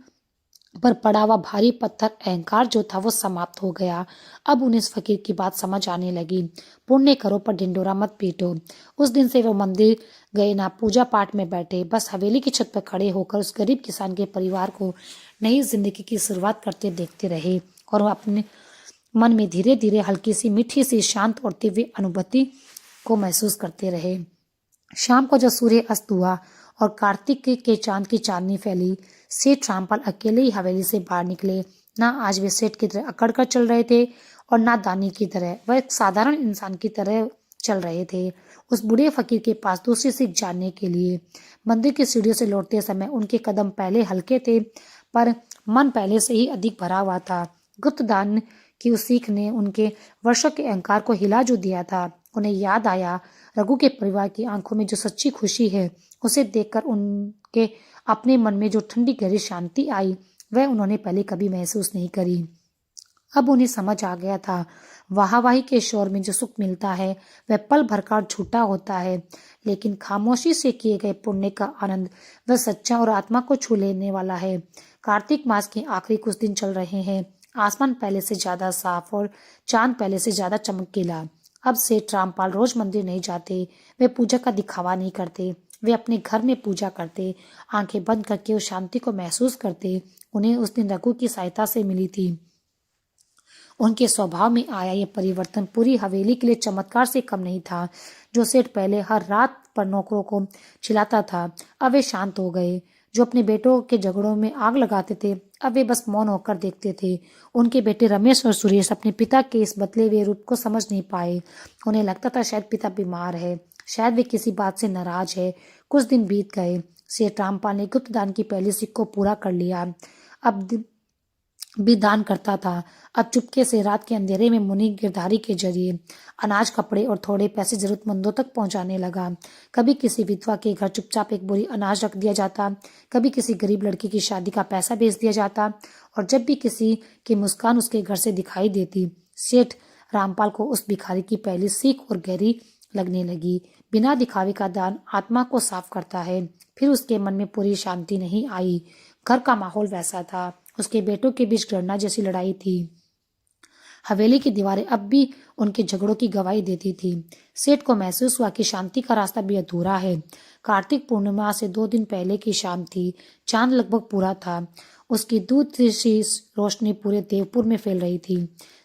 पर पड़ा हुआ भारी पत्थर अहंकार जो था वो समाप्त हो गया। अब उन्हें इस फकीर की बात समझ आने लगी। पुण्य करो पर ढिंडोरा मत पीटो। उस दिन से वो मंदिर गए ना पूजा पाठ में बैठे, बस हवेली की छत पर खड़े होकर उस गरीब किसान के परिवार को नई जिंदगी की शुरुआत करते देखते रहे। और वो अपने मन में धीरे धीरे हल्की सी मीठी सी शांत और तीव्र अनुभूति को महसूस करते रहे। शाम को जब सूर्य अस्त हुआ और कार्तिक के चांद की चांदनी फैली, सेठ रामपाल अकेले ही हवेली से बाहर निकले। ना आज वे सेठ की तरह अकड़ कर चल रहे थे और ना दानी की तरह, वह एक साधारण इंसान की तरह चल रहे थे, उस बूढ़े फकीर के पास दूसरी सीख जानने के लिए। मंदिर की सीढ़ियों से लौटते समय उनके कदम पहले हल्के थे, पर मन पहले से ही अधिक भरा हुआ था। गुप्त दान की उस सीख ने उनके वर्षों के अहंकार को हिला जो दिया था। उन्हें याद आया, रघु के परिवार की आंखों में जो सच्ची खुशी है, उसे देखकर उनके अपने मन में जो ठंडी गहरी शांति आई, वह उन्होंने पहले कभी महसूस नहीं करी। अब उन्हें समझ आ गया था, वाहवाही के शोर में जो सुख मिलता है वह पल भर का झूठा होता है, लेकिन खामोशी से किए गए पुण्य का आनंद वह सच्चा और आत्मा को छू लेने वाला है। कार्तिक मास के आखिरी कुछ दिन चल रहे हैं। आसमान पहले से ज्यादा साफ और चांद पहले से ज्यादा चमकीला। अब सेठ रामपाल रोज मंदिर नहीं जाते, वे पूजा का दिखावा नहीं करते, वे अपने घर में पूजा करते, आंखें बंद करके उस शांति को महसूस करते। उन्हें उस दिन रघु की सहायता से मिली थी। उनके स्वभाव में आया यह परिवर्तन पूरी हवेली के लिए चमत्कार से कम नहीं था। जो सेठ पहले हर रात पर नौकरों को चिल्लाता था, अब वे शांत हो गए। जो अपने बेटों के झगड़ों में आग लगाते थे, अब वे बस मौन होकर देखते थे। उनके बेटे रमेश और सुरेश अपने पिता के इस बदले हुए रूप को समझ नहीं पाए। उन्हें लगता था शायद पिता बीमार है, शायद वे किसी बात से नाराज है। कुछ दिन बीत गए। सेठ रामपाल ने गुप्त दान की पहली सीख को पूरा कर लिया। अब भी दान करता था। अब चुपके से रात के अंधेरे में मुनि गिरधारी के जरिए अनाज, कपड़े और थोड़े पैसे जरूरतमंदों तक पहुंचाने लगा। कभी किसी विधवा के घर चुपचाप एक बोरी अनाज रख दिया जाता, कभी किसी गरीब लड़की की शादी का पैसा भेज दिया जाता, और जब भी किसी की मुस्कान उसके घर से दिखाई देती, सेठ रामपाल को उस भिखारी की पहली सीख और गहरी लगने लगी। बिना दिखावे का दान आत्मा को साफ करता है। फिर उसके मन में पूरी शांति नहीं आई। घर का माहौल वैसा था, उसके बेटों के बीच घृणा जैसी लड़ाई थी। हवेली की दीवारें अब भी उनके झगड़ों की गवाही देती थी। सेठ को महसूस हुआ कि शांति का रास्ता भी अधूरा है। कार्तिक पूर्णिमा से 2 दिन पहले की शाम थी। चांद लगभग पूरा था। उसकी दूध सी रोशनी पूरे देवपुर में फैल रही थी।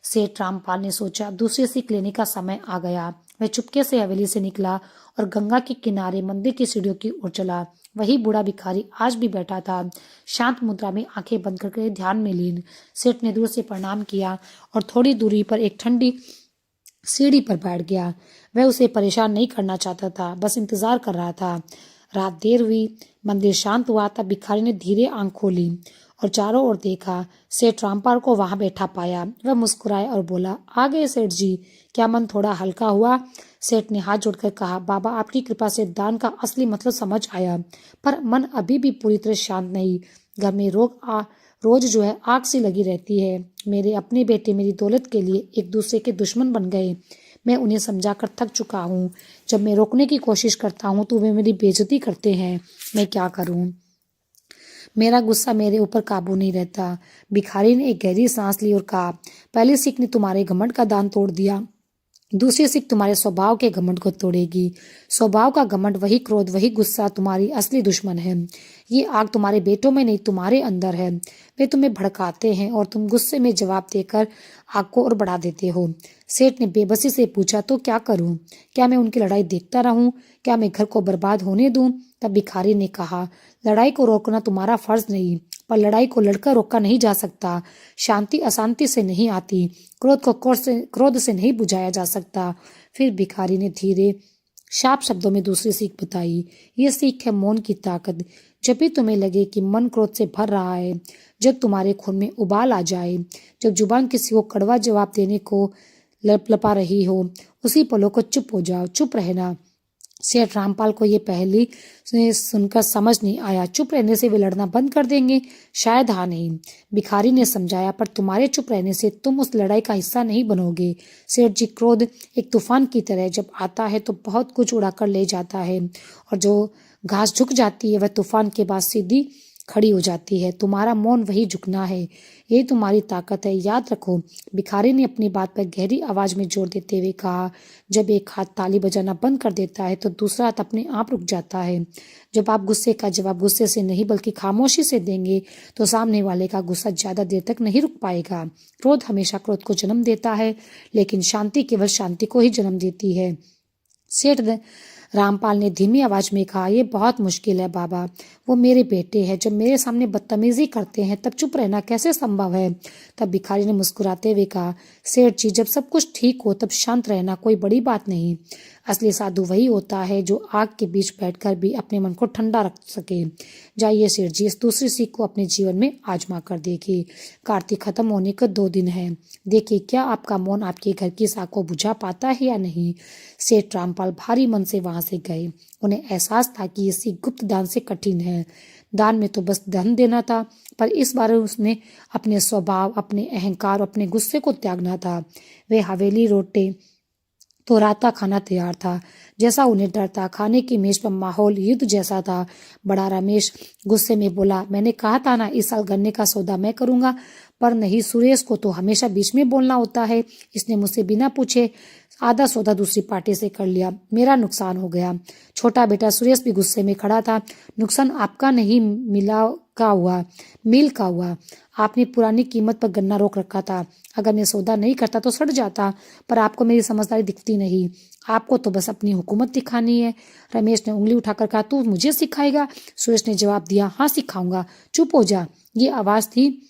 सेठ रामपाल ने सोचा दूसरी सीख लेने का समय आ गया। वह चुपके से हवेली से निकला और गंगा के किनारे मंदिर की सीढ़ियों की ओर चला। वही बूढ़ा भिखारी आज भी बैठा था, शांत मुद्रा में आंखें बंद करके ध्यान में लीन। सेठ ने दूर से प्रणाम किया और थोड़ी दूरी पर एक ठंडी सीढ़ी पर बैठ गया। वह उसे परेशान नहीं करना चाहता था, बस इंतजार कर रहा था। रात देर हुई, मंदिर शांत हुआ। तब भिखारी ने धीरे आंख खोली और चारों ओर देखा। सेठ रामपाल को वहां बैठा पाया। वह मुस्कुराया और बोला, आ गए सेठ जी, क्या मन थोड़ा हल्का हुआ? सेठ ने हाथ जोड़कर कहा, बाबा आपकी कृपा से दान का असली मतलब समझ आया, पर मन अभी भी पूरी तरह शांत नहीं। घर में रोज जो है आग सी लगी रहती है। मेरे अपने बेटे मेरी दौलत के लिए एक दूसरे के दुश्मन बन गए। मैं उन्हें समझाकर थक चुका हूँ। जब मैं रोकने की कोशिश करता हूँ तो वे मेरी बेइज्जती करते हैं। मैं क्या करूँ? मेरा गुस्सा मेरे ऊपर काबू नहीं रहता। भिखारी ने एक गहरी सांस ली और कहा, पहली सीख ने तुम्हारे घमंड का दान तोड़ दिया, दूसरी सीख तुम्हारे स्वभाव के घमंड को तोड़ेगी। स्वभाव का घमंड, वही क्रोध, वही गुस्सा तुम्हारी असली दुश्मन है। ये आग तुम्हारे बेटों में नहीं, तुम्हारे अंदर है। वे तुम्हें भड़काते हैं और तुम गुस्से में जवाब देकर आग को और बढ़ा देते हो। सेठ ने बेबसी से पूछा, तो क्या करूं? क्या मैं उनकी लड़ाई देखता रहूं? क्या मैं घर को बर्बाद होने दूं? तब भिखारी ने कहा, लड़ाई को रोकना तुम्हारा फर्ज नहीं, पर लड़ाई को लड़कर रोका नहीं जा सकता। शांति अशांति से नहीं आती, क्रोध को क्रोध से नहीं बुझाया जा सकता। फिर भिखारी ने धीरे शाप शब्दों में दूसरी सीख बताई। ये सीख है मौन की ताकत। जब भी तुम्हें लगे कि मन क्रोध से भर रहा है, जब तुम्हारे खून में उबाल आ जाए, जब जुबान किसी को कड़वा जवाब देने को लपलपा रही हो, उसी पलों को चुप हो जाओ, चुप रहना। सेठ रामपाल को ये पहली सुनकर समझ नहीं आया। चुप रहने से वे लड़ना बंद कर देंगे? शायद हाँ नहीं। भिखारी ने समझाया, पर तुम्हारे चुप रहने से तुम उस लड़ाई का हिस्सा नहीं बनोगे। सेठ जी, क्रोध एक तूफान की तरह जब आता है तो बहुत कुछ उड़ाकर ले जाता है, और जो घास झुक जाती है वह तूफान के बाद सीधी खड़ी हो जाती है। तुम्हारा मौन वही झुकना है, ये तुम्हारी ताकत है, याद रखो। भिखारी ने अपनी बात पर गहरी आवाज में जोर देते हुए कहा, जब एक हाथ ताली बजाना बंद कर देता है तो दूसरा हाथ अपने आप रुक जाता है। जब आप गुस्से का जवाब गुस्से से नहीं बल्कि खामोशी से देंगे तो सामने वाले का गुस्सा ज्यादा देर तक नहीं रुक पाएगा। क्रोध हमेशा क्रोध को जन्म देता है, लेकिन शांति केवल शांति को ही जन्म देती है। सेठ रामपाल ने धीमी आवाज में कहा, यह बहुत मुश्किल है बाबा। वो मेरे बेटे हैं, जब मेरे सामने बदतमीजी करते हैं तब चुप रहना कैसे संभव है? तब भिखारी ने मुस्कुराते हुए कहा, सेठ जी, जब सब कुछ ठीक हो तब शांत रहना कोई बड़ी बात नहीं। असली साधु वही होता है जो आग के बीच बैठकर भी अपने मन को ठंडा रख सके। जाइए सेठ जी, इस दूसरी सीख को अपने जीवन में आजमा कर देखिए। कार्तिक खत्म होने को 2 दिन है। देखिए क्या आपका मौन आपके घर की साख को बुझा पाता है या नहीं। सेठ रामपाल भारी मन से वहां से गए। उन्हें एहसास था कि ये सीख गुप्त दान से कठिन है। दान में तो बस धन देना था, पर इस बार उसने अपने स्वभाव, अपने अहंकार, अपने गुस्से को त्यागना था। वे हवेली लौटे तो रात का खाना तैयार था, जैसा उन्हें डर था। खाने की मेज पर माहौल युद्ध जैसा था। बड़ा रमेश गुस्से में बोला, मैंने कहा था ना इस साल गन्ने का सौदा मैं करूंगा। पर नहीं, सुरेश को तो हमेशा बीच में बोलना होता है। इसने मुझसे बिना पूछे आधा सौदा दूसरी पार्टी से कर लिया। मेरा नुकसान हो गया। छोटा बेटा सुरेश भी गुस्से में खड़ा था। नुकसान आपका नहीं, मिल का हुआ। आपने पुरानी कीमत पर गन्ना रोक रखा था। अगर मैं सौदा नहीं करता तो सड़ जाता, पर आपको मेरी समझदारी दिखती नहीं। आपको तो बस अपनी हुकूमत दिखानी है। रमेश ने उंगली उठाकर कहा, तू मुझे सिखाएगा? सुरेश ने जवाब दिया, हाँ सिखाऊंगा, चुप हो जा। ये आवाज थी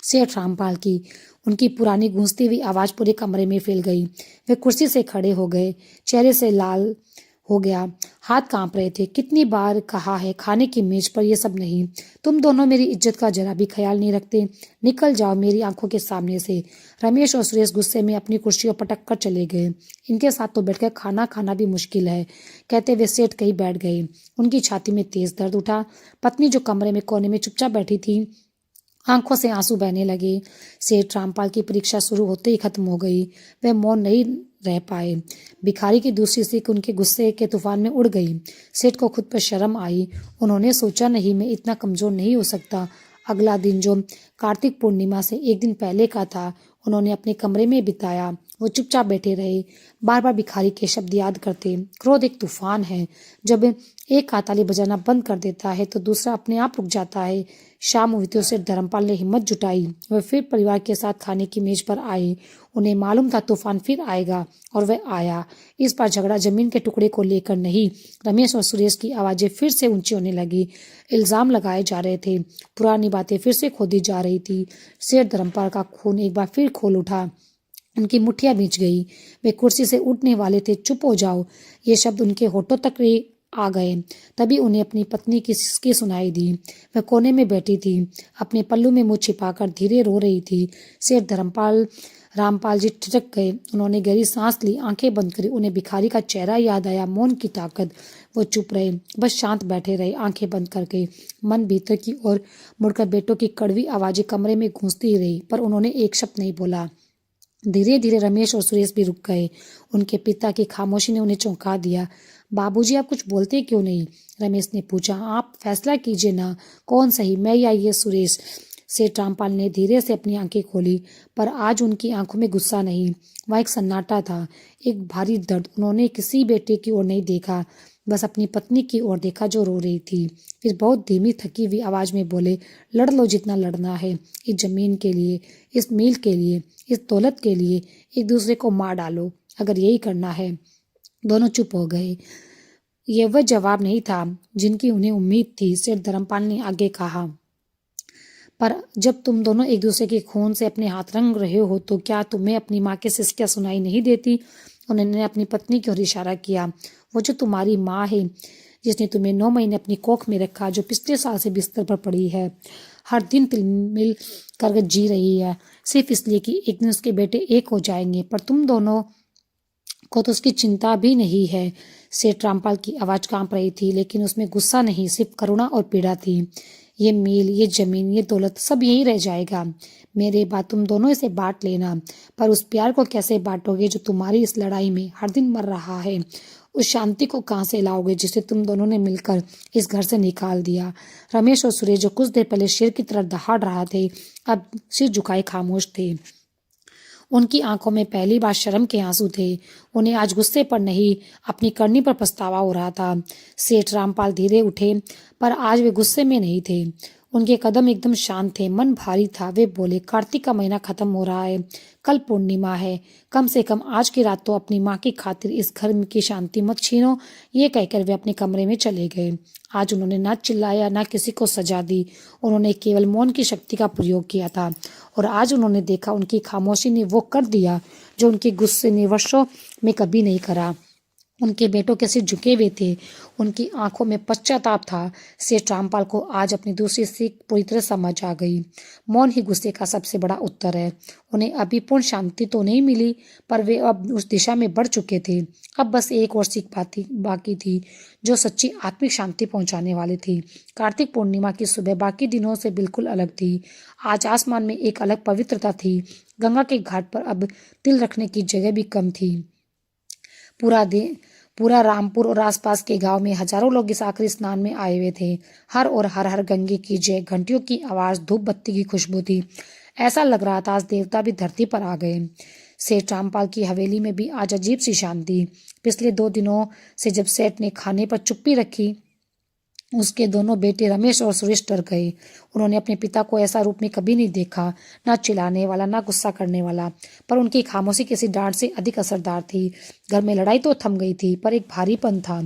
सेठ रामपाल की। उनकी पुरानी गूंजती हुई आवाज पूरे कमरे में फैल गई। वे कुर्सी से खड़े हो गए, चेहरे से लाल हो गया, हाथ कांप रहे थे। कितनी बार कहा है खाने की मेज पर ये सब नहीं। तुम दोनों मेरी इज्जत का जरा भी ख्याल नहीं रखते। निकल जाओ मेरी आंखों के सामने से। रमेश और सुरेश गुस्से में अपनी कुर्सियों पटक कर चले गए। इनके साथ तो बैठकर खाना खाना भी मुश्किल है, कहते वे सेठ कहीं बैठ गए। उनकी छाती में तेज दर्द उठा। पत्नी जो कमरे में कोने में चुपचाप बैठी थी, आंखों से आंसू बहने लगे। सेठ रामपाल की परीक्षा शुरू होते ही खत्म हो गई। वे मौन नहीं रह पाए। भिखारी की दूसरी सीख उनके गुस्से के तूफान में उड़ गई। सेठ को खुद पर शर्म आई। उन्होंने सोचा, नहीं, मैं इतना कमजोर नहीं हो सकता। अगला दिन जो कार्तिक पूर्णिमा से 1 दिन पहले का था, उन्होंने अपने कमरे में बिताया। वो चुपचाप बैठे रहे, बार बार भिखारी के शब्द याद करते। क्रोध एक तूफान है, जब एक हाथ ताली बजाना बंद कर देता है तो दूसरा अपने आप रुक जाता है। शाम हुई तो सिर धर्मपाल ने हिम्मत जुटाई। वह फिर परिवार के साथ खाने की मेज पर आए। उन्हें मालूम था तूफान फिर आएगा, और वह आया। इस बार झगड़ा जमीन के टुकड़े को लेकर नहीं। रमेश और सुरेश की आवाजें फिर से ऊंची होने लगी। इल्जाम लगाए जा रहे थे, पुरानी बातें फिर से खोदी जा रही थी। शेर धर्मपाल का खून एक बार फिर खोल उठा। उनकी मुठ्ठियां भींच गई। वे कुर्सी से उठने वाले थे। चुप हो जाओ, ये शब्द उनके होठों तक आ गए। तभी उन्हें अपनी पत्नी की सिसकी सुनाई दी। वह कोने में बैठी थी, अपने पल्लू में मुंह छिपाकर धीरे रो रही थी। सेठ रामपाल जी ठिठक गए। उन्होंने गहरी सांस ली, आंखें बंद करी। उन्हें भिखारी का चेहरा याद आया, मौन की ताकत। वो चुप रहे, बस शांत बैठे रहे, आंखें बंद करके। मन भीतर की ओर मुड़कर बेटों की कड़वी आवाजें कमरे में गूंजती रही, पर उन्होंने एक शब्द नहीं बोला। धीरे धीरे रमेश और सुरेश भी रुक गए। उनके पिता की खामोशी ने उन्हें चौंका दिया। बाबूजी, आप कुछ बोलते क्यों नहीं? रमेश ने पूछा। आप फैसला कीजिए ना, कौन सही, मैं या ये सुरेश? सेठ रामपाल ने धीरे से अपनी आंखें खोली, पर आज उनकी आंखों में गुस्सा नहीं, वह एक सन्नाटा था, एक भारी दर्द। उन्होंने किसी बेटे की ओर नहीं देखा, बस अपनी पत्नी की ओर देखा जो रो रही थी। फिर बहुत धीमी थकी हुई आवाज में बोले, लड़ लो जितना लड़ना है, इस जमीन के लिए, इस मील के लिए, इस दौलत के लिए। एक दूसरे को मार डालो अगर यही करना है। दोनों चुप हो गए। यह वह जवाब नहीं था जिनकी उन्हें उम्मीद थी। सेठ धर्मपाल ने आगे कहा, पर जब तुम दोनों एक दूसरे के खून से अपने हाथ रंग रहे हो तो क्या तुम्हें अपनी माँ की सिसकियां सुनाई नहीं देती? उन्होंने अपनी पत्नी की ओर इशारा किया। वो जो तुम्हारी माँ है, जिसने तुम्हें 9 महीने अपनी कोख में रखा, जो पिछले साल से बिस्तर पर पड़ी है, हर दिन तिलमिल कर जी रही है, सिर्फ इसलिए कि एक दिन उसके बेटे एक हो जाएंगे। पर तुम दोनों को तो उसकी चिंता भी नहीं है। सेठ रामपाल की आवाज कांप रही थी, लेकिन उसमें गुस्सा नहीं, सिर्फ करुणा और पीड़ा थी। ये मील, ये जमीन, ये दौलत सब यही रह जाएगा। मेरे बाद तुम दोनों इसे बांट लेना, पर उस प्यार को कैसे बांटोगे जो तुम्हारी इस लड़ाई में हर दिन मर रहा है? उस शांति को कहाँ से लाओगे जिसे तुम दोनों ने मिलकर इस घर से निकाल दिया? रमेश और सुरेश, जो कुछ देर पहले शेर की तरह दहाड़ रहा थे, अब सिर झुकाए खामोश थे। उनकी आंखों में पहली बार शर्म के आंसू थे। उन्हें आज गुस्से पर नहीं, अपनी करनी पर पछतावा हो रहा था। सेठ रामपाल धीरे उठे, पर आज वे गुस्से में नहीं थे। उनके कदम एकदम शांत थे, मन भारी था। वे बोले, कार्तिक का महीना खत्म हो रहा है, कल पूर्णिमा है, कम से कम आज की रात तो अपनी माँ की खातिर इस घर की शांति मत छीनो। ये कहकर वे अपने कमरे में चले गए। आज उन्होंने ना चिल्लाया, ना किसी को सजा दी। उन्होंने केवल मौन की शक्ति का प्रयोग किया था, और आज उन्होंने देखा, उनकी खामोशी ने वो कर दिया जो उनके गुस्से ने वर्षों में कभी नहीं करा। उनके बेटों के सिर झुके हुए थे, उनकी आंखों में पश्चाताप था। सेठ रामपाल को आज अपनी दूसरी सीख पूरी तरह समझ आ गई। मौन ही गुस्से का सबसे बड़ा उत्तर है। उन्हें अभी पूर्ण शांति तो नहीं मिली, पर वे अब उस दिशा में बढ़ चुके थे। अब बस एक और सीख बाकी थी, जो सच्ची आत्मिक शांति पहुंचाने वाली थी। कार्तिक पूर्णिमा की सुबह बाकी दिनों से बिल्कुल अलग थी। आज आसमान में एक अलग पवित्रता थी। गंगा के घाट पर अब तिल रखने की जगह भी कम थी। पूरा रामपुर और आसपास के गांव में हजारों लोग इस आखिरी स्नान में आए हुए थे। हर हर गंगे की जय, घंटियों की आवाज, धूप बत्ती की खुशबू थी। ऐसा लग रहा था आज देवता भी धरती पर आ गए। सेठ रामपाल की हवेली में भी आज अजीब सी शांति। पिछले 2 दिनों से जब सेठ ने खाने पर चुप्पी रखी, उसके दोनों बेटे रमेश और सुरेश डर गए। उन्होंने अपने पिता को ऐसा रूप में कभी नहीं देखा, ना चिल्लाने वाला, ना गुस्सा करने वाला। पर उनकी खामोशी किसी डांट से अधिक असरदार थी। घर में लड़ाई तो थम गई थी, पर एक भारीपन था,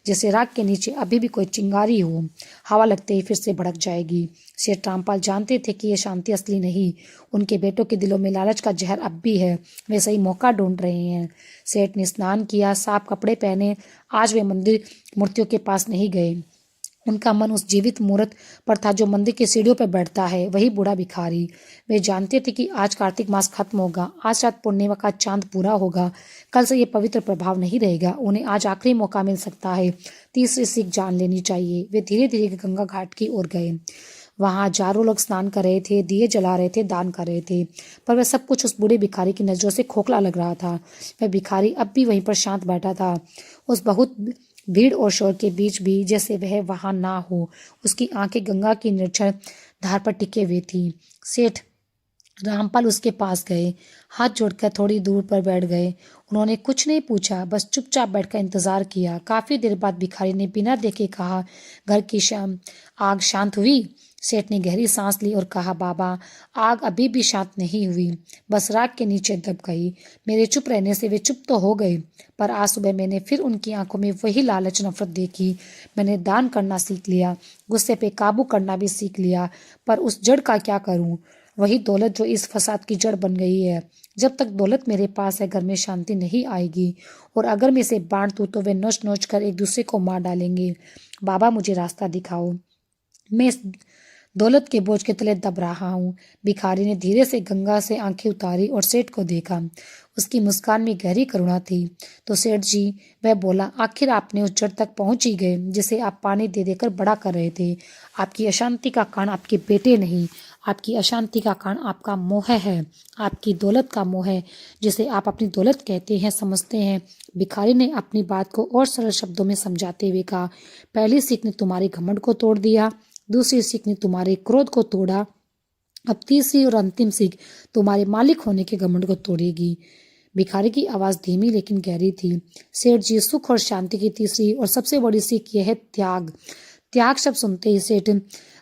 जैसे राख के नीचे अभी भी कोई चिंगारी हो, हवा लगते ही फिर से भड़क जाएगी। सेठ रामपाल जानते थे कि यह शांति असली नहीं, उनके बेटों के दिलों में लालच का जहर अब भी है। वे सही मौका ढूंढ रहे हैं। सेठ ने स्नान किया, साफ कपड़े पहने। आज वे मंदिर मूर्तियों के पास नहीं गए। उनका मन उस जीवित मूर्त पर था जो मंदिर की सीढ़ियों पर बैठता है, वही बूढ़ा भिखारी। वे जानते थे कि आज कार्तिक मास खत्म होगा, आज रात पूर्णिमा का चांद पूरा होगा, कल से ये पवित्र प्रभाव नहीं रहेगा। उन्हें आज आखिरी मौका मिल सकता है, तीसरी सीख जान लेनी चाहिए। वे धीरे धीरे गंगा घाट की ओर गए। वहां हजारों लोग स्नान कर रहे थे, दिए जला रहे थे, दान कर रहे थे, पर वह सब कुछ उस बूढ़े भिखारी की नजरों से खोखला लग रहा था। वह भिखारी अब भी वहीं पर शांत बैठा था, उस बहुत भीड़ और शोर के बीच भी, जैसे वह वहां ना हो। उसकी आंखें गंगा की निर्झर धार पर टिके हुए थी। सेठ रामपाल उसके पास गए, हाथ जोड़कर थोड़ी दूर पर बैठ गए। उन्होंने कुछ नहीं पूछा, बस चुपचाप बैठकर इंतजार किया। काफी देर बाद भिखारी ने बिना देखे कहा, घर की आग शांत हुई? सेठ ने गहरी सांस ली और कहा, बाबा, आग अभी भी शांत नहीं हुई, बस राख के नीचे दब गई। मेरे चुप रहने से वे चुप तो हो गए, पर आज सुबह मैंने फिर उनकी आंखों में वही लालच नफरत देखी। मैंने दान करना सीख लिया, गुस्से पे काबू करना भी सीख लिया, पर उस जड़ का क्या करूं? वही दौलत जो इस फसाद की जड़ बन गई है। जब तक दौलत मेरे पास है, घर में शांति नहीं आएगी, और अगर मैं इसे बांट दूं तो वे नोच नोच कर एक दूसरे को मार डालेंगे। बाबा, मुझे रास्ता दिखाओ, मैं इस दौलत के बोझ के तले दब रहा हूँ। भिखारी ने धीरे से गंगा से आंखें उतारी और सेठ को देखा। उसकी मुस्कान में गहरी करुणा थी। तो सेठ जी, वह बोला, आखिर आपने उस जड़ तक पहुंच ही गए जिसे आप पानी दे देकर बड़ा कर रहे थे। आपकी अशांति का कारण आपके बेटे नहीं, आपकी अशांति का कारण आपका मोह है, आपकी दौलत का मोह है, जिसे आप अपनी दौलत कहते हैं, समझते हैं। भिखारी ने अपनी बात को और सरल शब्दों में समझाते हुए कहा, पहली सीख ने तुम्हारे घमंड को तोड़ दिया, दूसरी सीख ने तुम्हारे क्रोध को तोड़ा, अब तीसरी और अंतिम सीख तुम्हारे मालिक होने के घमंड को तोड़ेगी। भिखारी की आवाज धीमी लेकिन गहरी थी। सेठ जी, सुख और शांति की तीसरी और सबसे बड़ी सीख यह है त्याग। त्याग शब्द सुनते ही सेठ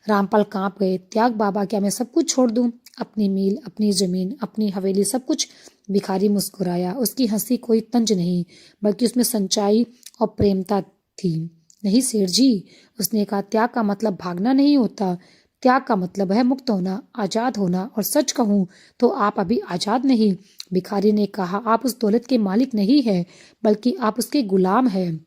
रामपाल कांप गए। त्याग बाबा, क्या मैं सब कुछ छोड़ दूं? अपनी मील, अपनी जमीन, अपनी हवेली, सब कुछ? भिखारी मुस्कुराया। उसकी हंसी कोई तंज नहीं, बल्कि उसमें सच्चाई और प्रेमता थी। नहीं सेठ जी, उसने कहा, त्याग का मतलब भागना नहीं होता, त्याग का मतलब है मुक्त होना, आजाद होना। और सच कहूं तो आप अभी आजाद नहीं। भिखारी ने कहा, आप उस दौलत के मालिक नहीं है, बल्कि आप उसके गुलाम हैं।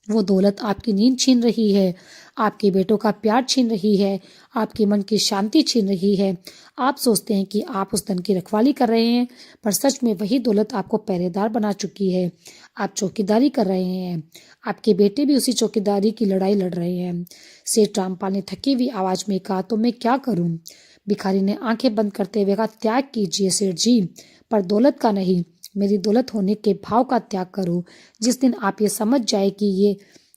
वो दौलत आपकी नींद छीन रही है, आपके बेटों का प्यार छीन रही है, आपके मन की शांति छीन रही है। आप सोचते हैं कि आप उस धन की रखवाली कर रहे हैं, पर सच में वही दौलत आपको पहरेदार बना चुकी है। आप चौकीदारी कर रहे हैं, आपके बेटे भी उसी चौकीदारी की लड़ाई लड़ रहे हैं। सेठ रामपाल ने थकी हुई आवाज में कहा, तो मैं क्या करूं? भिखारी ने आंखें बंद करते हुए कहा, त्याग कीजिए सेठ जी, पर दौलत का नहीं, मेरी दौलत होने के भाव का त्याग करो। जिस दिन आप ये समझ जाए कि ये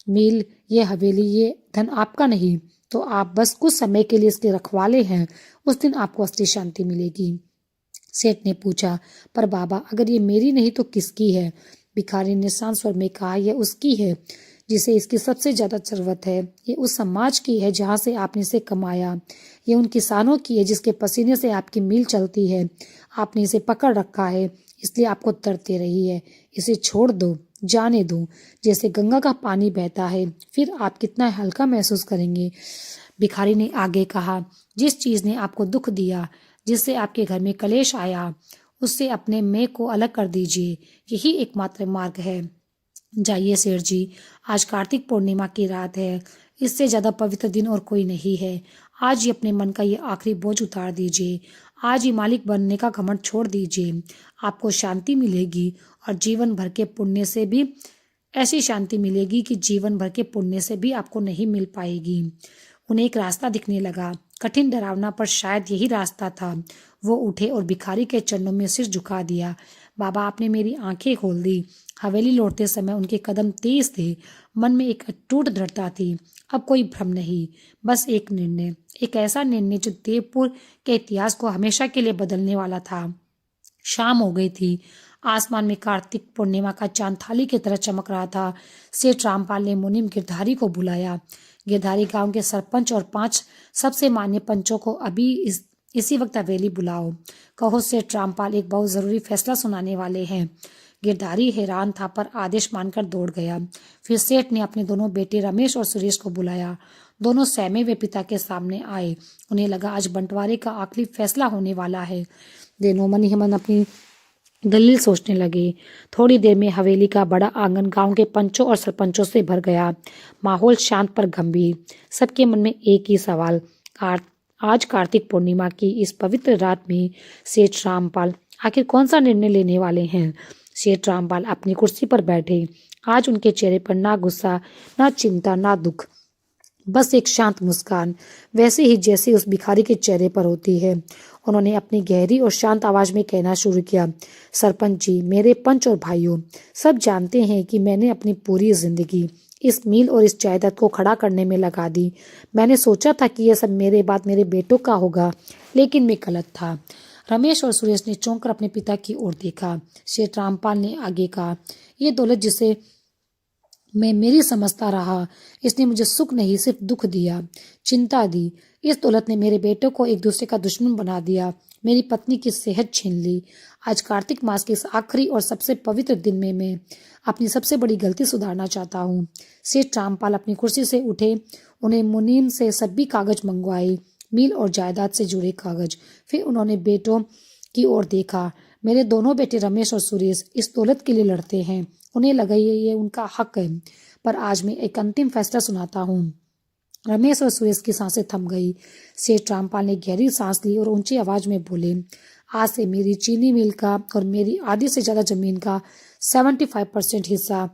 मील, ये हवेली, ये धन आपका नहीं, तो आप बस कुछ समय के लिए इसके रखवाले हैं, उस दिन आपको असली शांति मिलेगी। सेठ ने पूछा, पर बाबा, अगर ये मेरी नहीं तो किसकी है? भिखारी ने शांत स्वर में कहा, यह उसकी है जिसे इसकी सबसे ज्यादा जरूरत है। ये उस समाज की है जहां से आपने इसे कमाया। ये उन किसानों की है जिसके पसीने से आपकी मील चलती है। आपने इसे पकड़ रखा है, इसलिए आपको तरते रही है। इसे छोड़ दो, जाने दो, जैसे गंगा का पानी बहता है, फिर आप कितना हल्का महसूस करेंगे। भिखारी ने आगे कहा, जिस चीज ने आपको दुख दिया, जिससे आपके घर में कलेश आया, उससे अपने मैं को अलग कर दीजिए। यही एकमात्र मार्ग है। जाइए सेठ जी, आज कार्तिक पूर्णिमा की रात है, इससे ज्यादा पवित्र दिन और कोई नहीं है। आज ही अपने मन का ये आखिरी बोझ उतार दीजिए। आज ही मालिक बनने का घमंड छोड़ दीजिए। आपको शांति मिलेगी, और जीवन भर के पुण्य से भी ऐसी शांति मिलेगी कि जीवन भर के पुण्य से भी आपको नहीं मिल पाएगी। उन्हें एक रास्ता दिखने लगा, कठिन डरावना, पर शायद यही रास्ता था। वो उठे और भिखारी के चरणों में सिर झुका दिया। बाबा, आपने मेरी आंखें खोल दी। हवेली लौटते समय उनके कदम तेज थे, मन में एक अटूट दृढ़ता थी। अब कोई भ्रम नहीं, बस एक निर्णय, एक ऐसा निर्णय जो देवपुर के इतिहास को हमेशा के लिए बदलने वाला था। शाम हो गई थी। आसमान में कार्तिक पूर्णिमा का चांद थाली की तरह चमक रहा था। सेठ रामपाल ने मुनीम गिरधारी को बुलाया। गिरधारी गांव के सरपंच और 5 सबसे मान्य पंचों को अभी इसी वक्त हवेली बुलाओ। कहो, सेठ रामपाल एक बहुत जरूरी फैसला सुनाने वाले हैं। गिरधारी हैरान था, पर आदेश मानकर दौड़ गया। फिर सेठ ने अपने दोनों बेटे रमेश और सुरेश को बुलाया। दोनों सहमे वे पिता के सामने आए। उन्हें लगा आज बंटवारे का आखिरी फैसला होने वाला है। दोनों मन ही मन अपनी दलील सोचने लगे। थोड़ी देर में हवेली का बड़ा आंगन गांव के पंचों और सरपंचों से भर गया। माहौल शांत पर गंभीर। सबके मन में एक ही सवाल, आज कार्तिक पूर्णिमा की इस पवित्र रात में सेठ रामपाल आखिर कौन सा निर्णय लेने वाले हैं? सेठ रामपाल अपनी कुर्सी पर बैठे। आज उनके चेहरे पर ना गुस्सा, ना चिंता, ना दुख, बस एक शांत मुस्कान, वैसे ही जैसे उस भिखारी के चेहरे पर होती है। उन्होंने अपनी गहरी और शांत आवाज में कहना शुरू किया, सरपंच जी, मेरे पंच और भाइयों, सब जानते हैं कि मैंने अपनी पूरी जिंदगी इस मील और इस जायदाद को खड़ा करने में लगा दी। मैंने सोचा था कि यह सब मेरे बाद मेरे बेटों का होगा, लेकिन मैं गलत था। रमेश और सुरेश ने चौंक कर अपने पिता की ओर देखा। सेठ रामपाल ने आगे कहा, ये दौलत जिसे मैं मेरी समझता रहा, इसने मुझे सुख नहीं सिर्फ दुख दिया, चिंता दी। इस दौलत ने मेरे बेटों को एक दूसरे का दुश्मन बना दिया, मेरी पत्नी की सेहत छीन ली। आज कार्तिक मास के इस आखिरी और सबसे पवित्र दिन में मैं अपनी सबसे बड़ी गलती सुधारना चाहता हूँ। सेठ रामपाल अपनी कुर्सी से उठे, उन्हें मुनीम से सभी कागज मंगवाए, मिल और जायदाद से जुड़े कागज। फिर उन्होंने बेटों की ओर देखा। मेरे दोनों बेटे रमेश और सुरेश इस दौलत के लिए लड़ते हैं, उन्हें लगा ये उनका हक है, पर आज मैं एक अंतिम फैसला सुनाता हूँ। रमेश और सुरेश की सांसें थम गई। सेठ रामपाल ने गहरी सांस ली और ऊंची आवाज में बोले, आज से मेरी चीनी मिल का और मेरी आधी से ज्यादा जमीन का 75% हिस्सा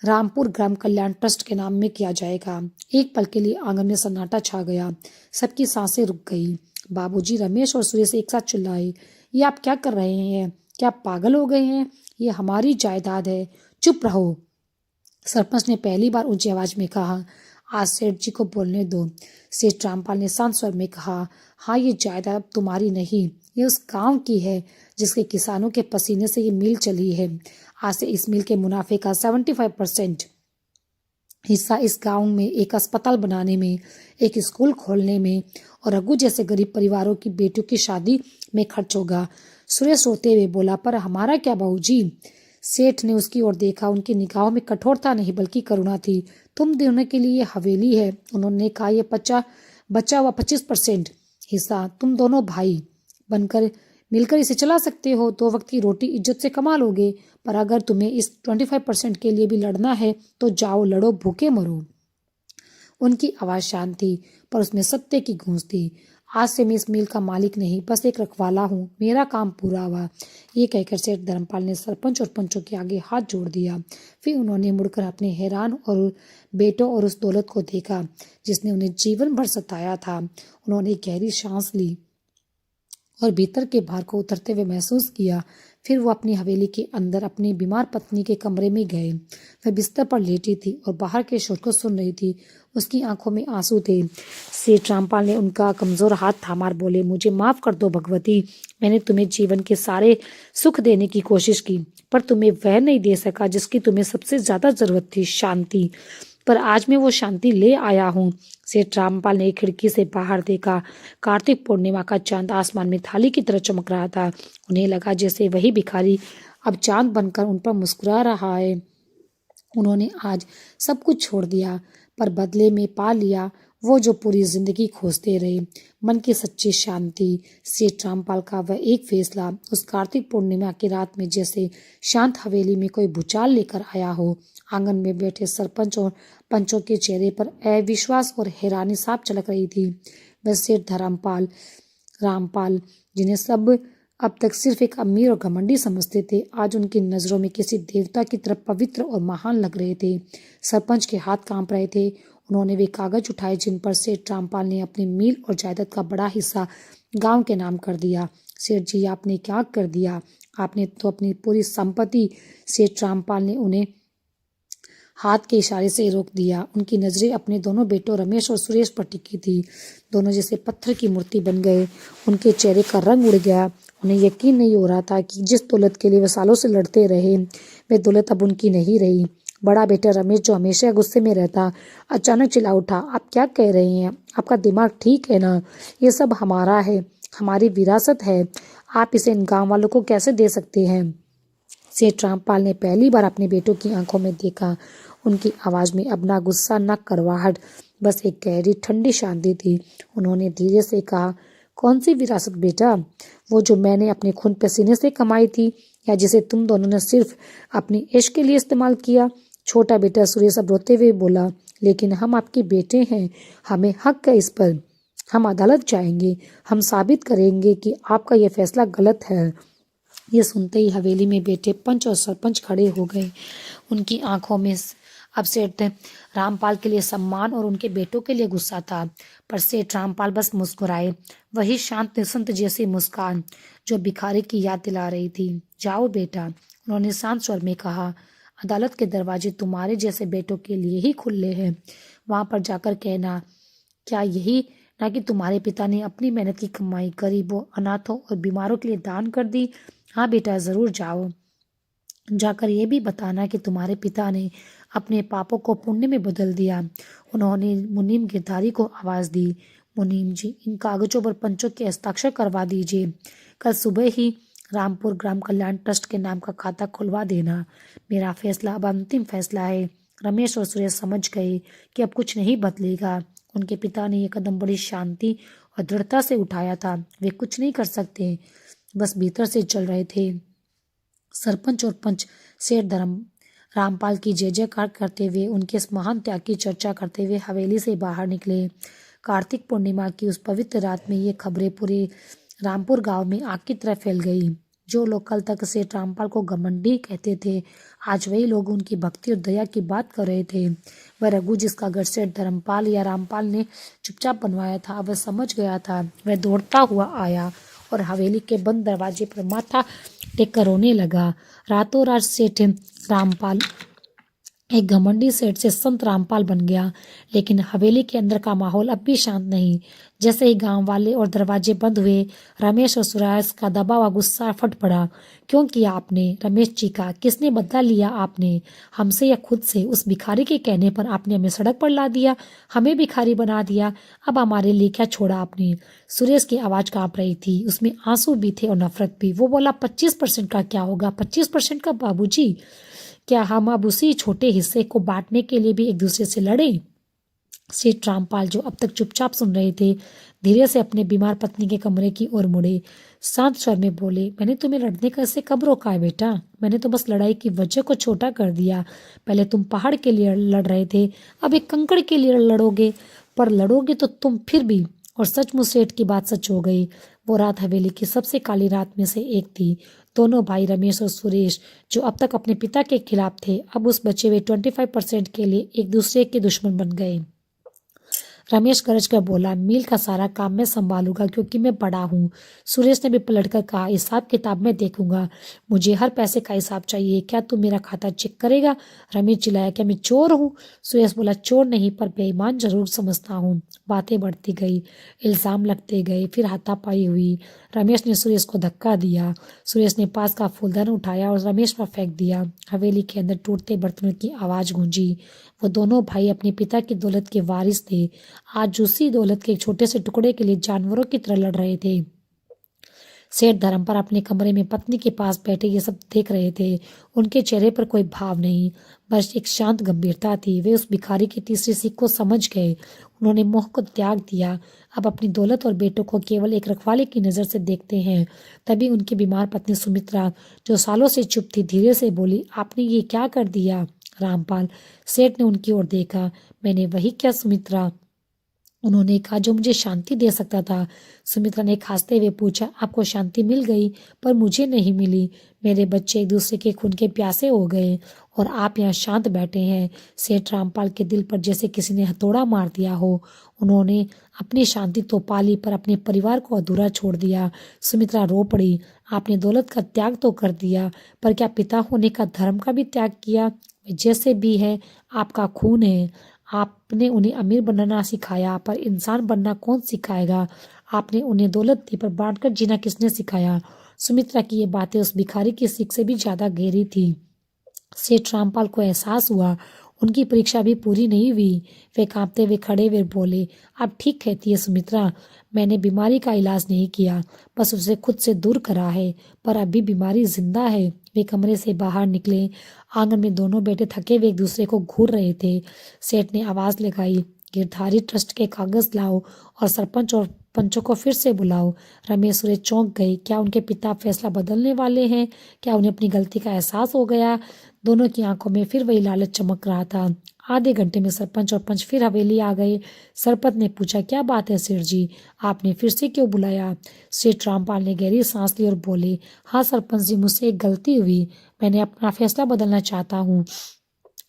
रामपुर ग्राम कल्याण ट्रस्ट के नाम में किया जाएगा। एक पल के लिए आंगन में सन्नाटा छा गया, सबकी सांसें रुक गई। बाबूजी, रमेश और सुरेश एक साथ चिल्लाए, ये आप क्या कर रहे हैं? क्या आप पागल हो गए हैं? ये हमारी जायदाद है, चुप रहो। सरपंच ने पहली बार ऊंची आवाज में कहा, आज सेठ जी को बोलने दो। सेठ रामपाल ने शांत स्वर में कहा, हाँ, ये जायदाद तुम्हारी नहीं, ये उस गांव की है जिसके किसानों के पसीने से ये मिल चली है। आज से इस मिल के मुनाफे का 75% हिस्सा इस गांव में एक अस्पताल बनाने में, एक स्कूल खोलने में और रघु जैसे गरीब परिवारों की बेटियों की शादी में खर्च होगा। सुरेश रोते हुए बोला, पर हमारा क्या बाबूजी? सेठ ने उसकी ओर देखा, उनकी निगाहों में कठोरता नहीं बल्कि करुणा थी। तुम दोनों के लिए हवेली है, उन्होंने कहा, ये बचा हुआ 25% हिस्सा तुम दोनों भाई बनकर मिलकर इसे चला सकते हो। 2 वक्त की रोटी इज्जत से कमा लोगे, पर अगर तुम्हें इस 25% के लिए भी लड़ना है तो जाओ, लड़ो, भूखे मरो। उनकी आवाज शांत थी, पर उसमें सत्य की गूंज थी। आज से मैं इस मिल का मालिक नहीं, बस एक रखवाला हूँ, मेरा काम पूरा हुआ। ये कहकर सेठ धर्मपाल ने सरपंच और पंचों के आगे हाथ जोड़ दिया। फिर उन्होंने मुड़कर अपने हैरान और बेटों और उस दौलत को देखा जिसने उन्हें जीवन भर सताया था। उन्होंने गहरी सांस ली और भीतर के भार को उतरते हुए महसूस किया। फिर वो अपनी हवेली के अंदर अपनी बीमार पत्नी के कमरे में गए। वह बिस्तर पर लेटी थी और बाहर के शोर को सुन रही थी। उसकी आंखों में आंसू थे। सेठ रामपाल ने उनका कमजोर हाथ थामा और बोले, मुझे माफ कर दो भगवती, मैंने तुम्हें जीवन के सारे सुख देने की कोशिश की, पर तुम्हें वह नहीं दे सका जिसकी तुम्हें सबसे ज्यादा जरूरत थी, शांति। पर आज मैं वो शांति ले आया हूँ। सेठ रामपाल ने खिड़की से बाहर देखा। कार्तिक पूर्णिमा का चांद आसमान में थाली की तरह चमक रहा था। उन्हें लगा जैसे वही भिखारी अब चांद बनकर उन पर मुस्कुरा रहा है। उन्होंने आज सब कुछ छोड़ दिया, पर बदले में पा लिया वो जो पूरी जिंदगी खोजते रहे, मन की सच्ची शांति। सेठ रामपाल का वह एक फैसला उस कार्तिक पूर्णिमा की रात में जैसे शांत हवेली में कोई भूचाल लेकर आया हो। आंगन में बैठे सरपंच और पंचों के चेहरे पर अविश्वास और हैरानी साफ झलक रही थी। वह सेठ धर्मपाल रामपाल, जिन्हें सब अब तक सिर्फ एक अमीर और घमंडी समझते थे, आज उनकी नजरों में किसी देवता की तरफ पवित्र और महान लग रहे थे। सरपंच के हाथ कांप रहे थे। उन्होंने वे कागज उठाए जिन पर सेठ रामपाल ने अपनी मील और जायदाद का बड़ा हिस्सा गांव के नाम कर दिया। सेठ जी, आपने क्या कर दिया? आपने तो अपनी पूरी संपत्ति। सेठ रामपाल ने उन्हें हाथ के इशारे से रोक दिया। उनकी नजरें अपने दोनों बेटों रमेश और सुरेश पर टिकी थी। दोनों जैसे पत्थर की मूर्ति बन गए। उनके चेहरे का रंग उड़ गया। उन्हें यकीन नहीं हो रहा था कि जिस दौलत के लिए वे सालों से लड़ते रहे, वे दौलत अब उनकी नहीं रही। बड़ा बेटा रमेश, जो हमेशा गुस्से में रहता, अचानक चिल्ला उठा, आप क्या कह रहे हैं? आपका दिमाग ठीक है ना? ये सब हमारा है, हमारी विरासत है। आप इसे इन गाँव वालों को कैसे दे सकते हैं? सेठ रामपाल ने पहली बार अपने बेटों की आंखों में देखा। उनकी आवाज में अब ना गुस्सा ना करवाहट, बस एक गहरी ठंडी शांति थी। उन्होंने धीरे से कहा, कौन सी विरासत बेटा? वो जो मैंने अपने खून पसीने से कमाई थी, या जिसे तुम दोनों ने सिर्फ अपनी इश्क के लिए इस्तेमाल किया? छोटा बेटा सुरेश अब रोते हुए बोला, लेकिन हम आपके बेटे हैं, हमें हक है इस पर। हम अदालत जाएंगे, हम साबित करेंगे कि आपका यह फैसला गलत है। ये सुनते ही हवेली में बैठे पंच और सरपंच खड़े हो गए। उनकी आंखों में अब सेठ रामपाल के लिए सम्मान और उनके बेटों के लिए गुस्सा था, पर सेठ रामपाल बस मुस्कुराए, वही शांत निसंत जैसी मुस्कान जो भिखारी की याद दिला रही थी। जाओ बेटा, उन्होंने शांत स्वर में कहा, अदालत के दरवाजे तुम्हारे जैसे बेटों के लिए ही खुले हैं। वहां पर जाकर कहना, क्या यही ना कि तुम्हारे पिता ने अपनी मेहनत की कमाई गरीबों, अनाथों और बीमारों के लिए दान कर दी। हाँ बेटा, जरूर जाओ, जाकर ये भी बताना कि तुम्हारे पिता ने अपने पापों को पुण्य में बदल दिया। उन्होंने मुनीम गिरधारी को आवाज दी, मुनीम जी, इन कागजों पर पंचों के हस्ताक्षर करवा दीजिए। कल सुबह ही रामपुर ग्राम कल्याण ट्रस्ट के नाम का खाता खुलवा देना। मेरा फैसला अब अंतिम फैसला है। रमेश और सुरेश समझ गए कि अब कुछ नहीं बदलेगा। उनके पिता ने यह कदम बड़ी शांति और दृढ़ता से उठाया था। वे कुछ नहीं कर सकते, बस भीतर से चल रहे थे। सरपंच और पंच शेर धर्म रामपाल की जय जयकार करते हुए उनके इस महान त्याग की चर्चा करते हुए हवेली से बाहर निकले। कार्तिक पूर्णिमा की उस पवित्र रात में ये खबरें पूरे रामपुर गांव में आग की तरह फैल गई। जो लोग कल तक सेठ रामपाल को घमंडी कहते थे, आज वही लोग उनकी भक्ति और दया की बात कर रहे थे। वह रघु, जिसका घर सेठ धर्मपाल या रामपाल ने चुपचाप बनवाया था, वह समझ गया था। वह दौड़ता हुआ आया और हवेली के बंद दरवाजे पर माथा टेक कर रोने लगा। रातों रात सेठ रामपाल एक घमंडी सेठ से संत रामपाल बन गया। लेकिन हवेली के अंदर का माहौल अब भी शांत नहीं। जैसे ही गांव वाले और दरवाजे बंद हुए, रमेश और सुरेश का दबा हुआ गुस्सा फट पड़ा। क्यों किया आपने? रमेश चीखा। किसने बदला लिया आपने? हमसे या खुद से? उस भिखारी के कहने पर आपने हमें सड़क पर ला दिया, हमें भिखारी बना दिया। अब हमारे लिए क्या छोड़ा आपने? सुरेश की आवाज कांप रही थी, उसमें आंसू भी थे और नफरत भी। वो बोला, 25% का क्या होगा? 25% का बाबूजी? क्या हम अब उसी छोटे हिस्से को बांटने के लिए भी एक दूसरे से लड़े? सेठ रामपाल, जो अब तक चुपचाप सुन रहे थे, धीरे से अपने बीमार पत्नी के कमरे की ओर मुड़े। शांत स्वर में बोले, मैंने तुम्हें लड़ने का ऐसे कब रोका है बेटा? मैंने तो बस लड़ाई की वजह को छोटा कर दिया। पहले तुम पहाड़ के लिए लड़ रहे थे, अब एक कंकड़ के लिए लड़ोगे। पर लड़ोगे तो तुम फिर भी। और सचमुच सेठ की बात सच हो गई। वो रात हवेली की सबसे काली रात में से एक थी। दोनों भाई रमेश और सुरेश, जो अब तक अपने पिता के खिलाफ थे, अब उस बचे हुए 25% के लिए एक दूसरे के दुश्मन बन गए। रमेश गरज कर बोला, मिल का सारा काम मैं संभालूंगा क्योंकि मैं बड़ा हूँ। सुरेश ने भी पलटकर कहा, हिसाब किताब मैं देखूंगा, मुझे हर पैसे का हिसाब चाहिए। क्या तू मेरा खाता चेक करेगा? रमेश चिल्लाया, क्या मैं चोर हूँ? सुरेश बोला, चोर नहीं पर बेईमान जरूर समझता हूँ। बातें बढ़ती गई, इल्जाम लगते गए, फिर हाथापाई हुई। रमेश ने सुरेश को धक्का दिया। सुरेश ने पास का फूलदान उठाया और रमेश पर फेंक दिया। हवेली के अंदर टूटते बर्तनों की आवाज गूंजी। वो दोनों भाई अपने पिता की दौलत के वारिस थे, आज उसी दौलत के एक छोटे से टुकड़े के लिए जानवरों की तरह लड़ रहे थे। सेठ धर्मपाल अपने कमरे में पत्नी के पास बैठे ये सब देख रहे थे। उनके चेहरे पर कोई भाव नहीं, बस एक शांत गंभीरता थी। वे उस भिखारी की तीसरी सीख को समझ गए। उन्होंने मोह को त्याग दिया, अब अपनी दौलत और बेटों को केवल एक रखवाले की नजर से देखते हैं। तभी उनकी बीमार पत्नी सुमित्रा, जो सालों से चुप थी, धीरे से बोली, आपने ये क्या कर दिया? रामपाल, सेठ ने उनकी ओर देखा। मैंने वही क्या सुमित्रा? उन्होंने कहा जो मुझे शांति दे सकता था। सुमित्रा ने खांसते हुए पूछा, आपको शांति मिल गई, पर मुझे नहीं मिली। मेरे बच्चे एक दूसरे के खून के प्यासे हो गए और आप यहाँ शांत बैठे हैं। सेठ रामपाल के दिल पर जैसे किसी ने हथौड़ा मार दिया हो। उन्होंने अपनी शांति तो पाली, पर अपने परिवार को अधूरा छोड़ दिया। सुमित्रा रो पड़ी, आपने दौलत का त्याग तो कर दिया, पर क्या पिता होने का धर्म का भी त्याग किया? जैसे भी है, आपका खून है। आपने उन्हें अमीर बनना सिखाया, पर इंसान बनना कौन सिखाएगा? आपने उन्हें दौलत दी, पर बांटकर जीना किसने सिखाया? सुमित्रा की ये बातें उस भिखारी की सीख से भी ज्यादा गहरी थी। सेठ रामपाल को एहसास हुआ उनकी परीक्षा भी पूरी नहीं हुई। वे कांपते हुए खड़े हुए बोले, आप ठीक कहती है सुमित्रा, मैंने बीमारी का इलाज नहीं किया, बस उसे खुद से दूर करा है, पर अभी बीमारी जिंदा है। वे कमरे से बाहर निकले। आंगन में दोनों बेटे थके हुए एक दूसरे को घूर रहे थे। सेठ ने आवाज लगाई, गिरधारी ट्रस्ट के कागज लाओ और सरपंच और पंचों को फिर से बुलाओ। रमेश सुरेश चौंक गए। क्या उनके पिता फैसला बदलने वाले हैं? क्या उन्हें अपनी गलती का एहसास हो गया? दोनों की आंखों में फिर वही लालच चमक रहा था। आधे घंटे में सरपंच और पंच फिर हवेली आ गए। सरपंच ने पूछा, क्या बात है सेठ जी, आपने फिर से क्यों बुलाया? सेठ रामपाल ने गहरी सांस ली और बोले, हाँ सरपंच जी, मुझसे एक गलती हुई, मैंने अपना फैसला बदलना चाहता हूँ।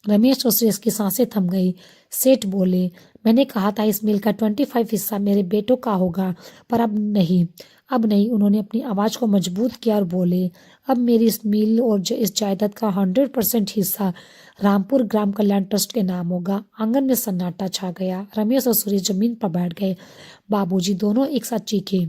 रमेश और सुरेश की सांसें थम गई। सेठ बोले, मैंने कहा था इस मिल का 25 हिस्सा मेरे बेटों का होगा, पर अब नहीं। अब नहीं, उन्होंने अपनी आवाज़ को मजबूत किया और बोले, अब मेरी इस मिल और इस जायदाद का 100% हिस्सा रामपुर ग्राम कल्याण ट्रस्ट के नाम होगा। आंगन में सन्नाटा छा गया। रमेश और सुरेश जमीन पर बैठ गए। बाबूजी दोनों एक साथ चीखे।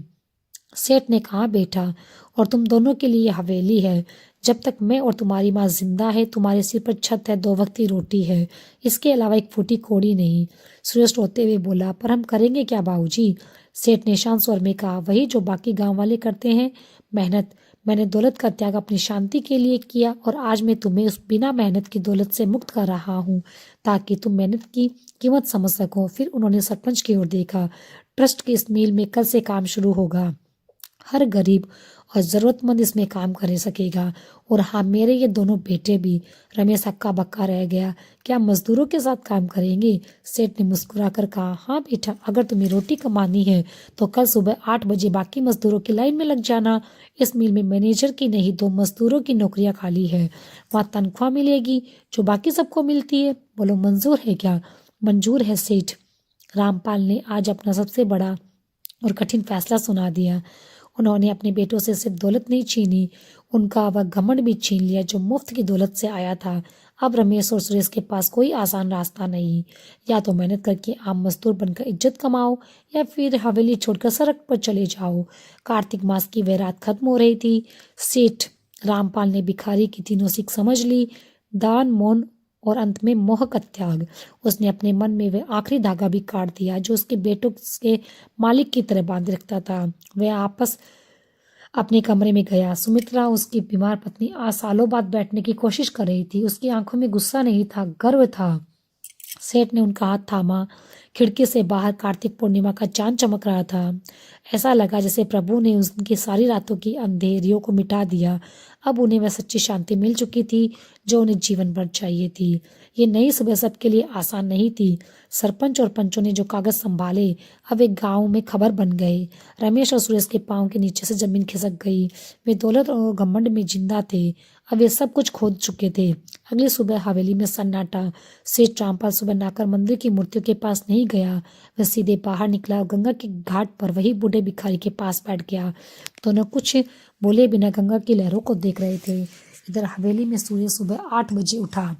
सेठ ने कहा, बेटा, और तुम दोनों के लिए हवेली है। जब तक मैं और तुम्हारी माँ जिंदा है, तुम्हारे सिर पर छत है, 2 वक्त की रोटी है, इसके अलावा एक फूटी कोड़ी नहीं। सुरेश रोते हुए बोला, पर हम करेंगे क्या बाबूजी? सेठ ने शांत स्वर में कहा, वही जो बाकी गांव वाले करते हैं, मेहनत। मैंने दौलत का त्याग अपनी शांति के लिए किया और आज मैं तुम्हें उस बिना मेहनत की दौलत से मुक्त कर रहा हूँ, ताकि तुम मेहनत की कीमत समझ सको। फिर उन्होंने सरपंच की ओर देखा। ट्रस्ट के इस मिल में कल से काम शुरू होगा। हर गरीब और ज़रूरतमंद इसमें काम कर सकेगा। और हाँ, मेरे ये दोनों बेटे भी। रमेश हक्का बक्का रह गया। क्या मजदूरों के साथ काम करेंगे? सेठ ने मुस्कुरा कर कहा, हाँ बेटा, अगर तुम्हें रोटी कमानी है तो कल सुबह 8 बजे बाकी मजदूरों की लाइन में लग जाना। इस मिल में मैनेजर की नहीं, 2 मजदूरों की नौकरियां खाली है। वहाँ तनख्वाह मिलेगी जो बाकी सबको मिलती है। बोलो, मंजूर है क्या? मंजूर है सेठ। रामपाल ने आज अपना सबसे बड़ा और कठिन फैसला सुना दिया। उन्होंने अपने बेटों से सिर्फ दौलत नहीं छीनी, उनका वह घमंड भी छीन लिया जो मुफ्त की दौलत से आया था। अब रमेश और सुरेश के पास कोई आसान रास्ता नहीं। या तो मेहनत करके आम मजदूर बनकर इज्जत कमाओ, या फिर हवेली छोड़कर सड़क पर चले जाओ। कार्तिक मास की वह रात खत्म हो रही थी। सेठ रामपाल ने भिखारी की तीनों सीख समझ ली, दान, मौन और अंत में मोह का त्याग। उसने अपने मन में वह आखिरी धागा भी काट दिया जो उसके बेटों के मालिक की तरह बांध रखता था। वह आपस अपने कमरे में गया। सुमित्रा, उसकी बीमार पत्नी, आज सालों बाद बैठने की कोशिश कर रही थी। उसकी आंखों में गुस्सा नहीं था, गर्व था। सेठ ने उनका हाथ थामा। खिड़की से बाहर कार्तिक पूर्णिमा का चांद चमक रहा था। ऐसा लगा जैसे प्रभु ने उनकी सारी रातों की अंधेरियों को मिटा दिया। अब उन्हें वह सच्ची शांति मिल चुकी थी जो उन्हें जीवन भर चाहिए थी। ये नई सुबह सबके लिए आसान नहीं थी। सरपंच और पंचों ने जो कागज संभाले, अब एक गांव में खबर बन गए। रमेश और सुरेश के पांव के नीचे से जमीन खिसक गई। वे दौलत और घमंड में जिंदा थे। अब वे सब कुछ खो चुके थे। अगली सुबह हवेली में सन्नाटा। सेठ रामपाल सुबह नाकर मंदिर की मूर्तियों के पास नहीं गया। वह सीधे बाहर निकला और गंगा के घाट पर वही बूढ़े भिखारी के पास बैठ गया। दोनों कुछ बोले बिना गंगा की लहरों को देख रहे थे। इधर हवेली में सूर्य सुबह 8 बजे उठा।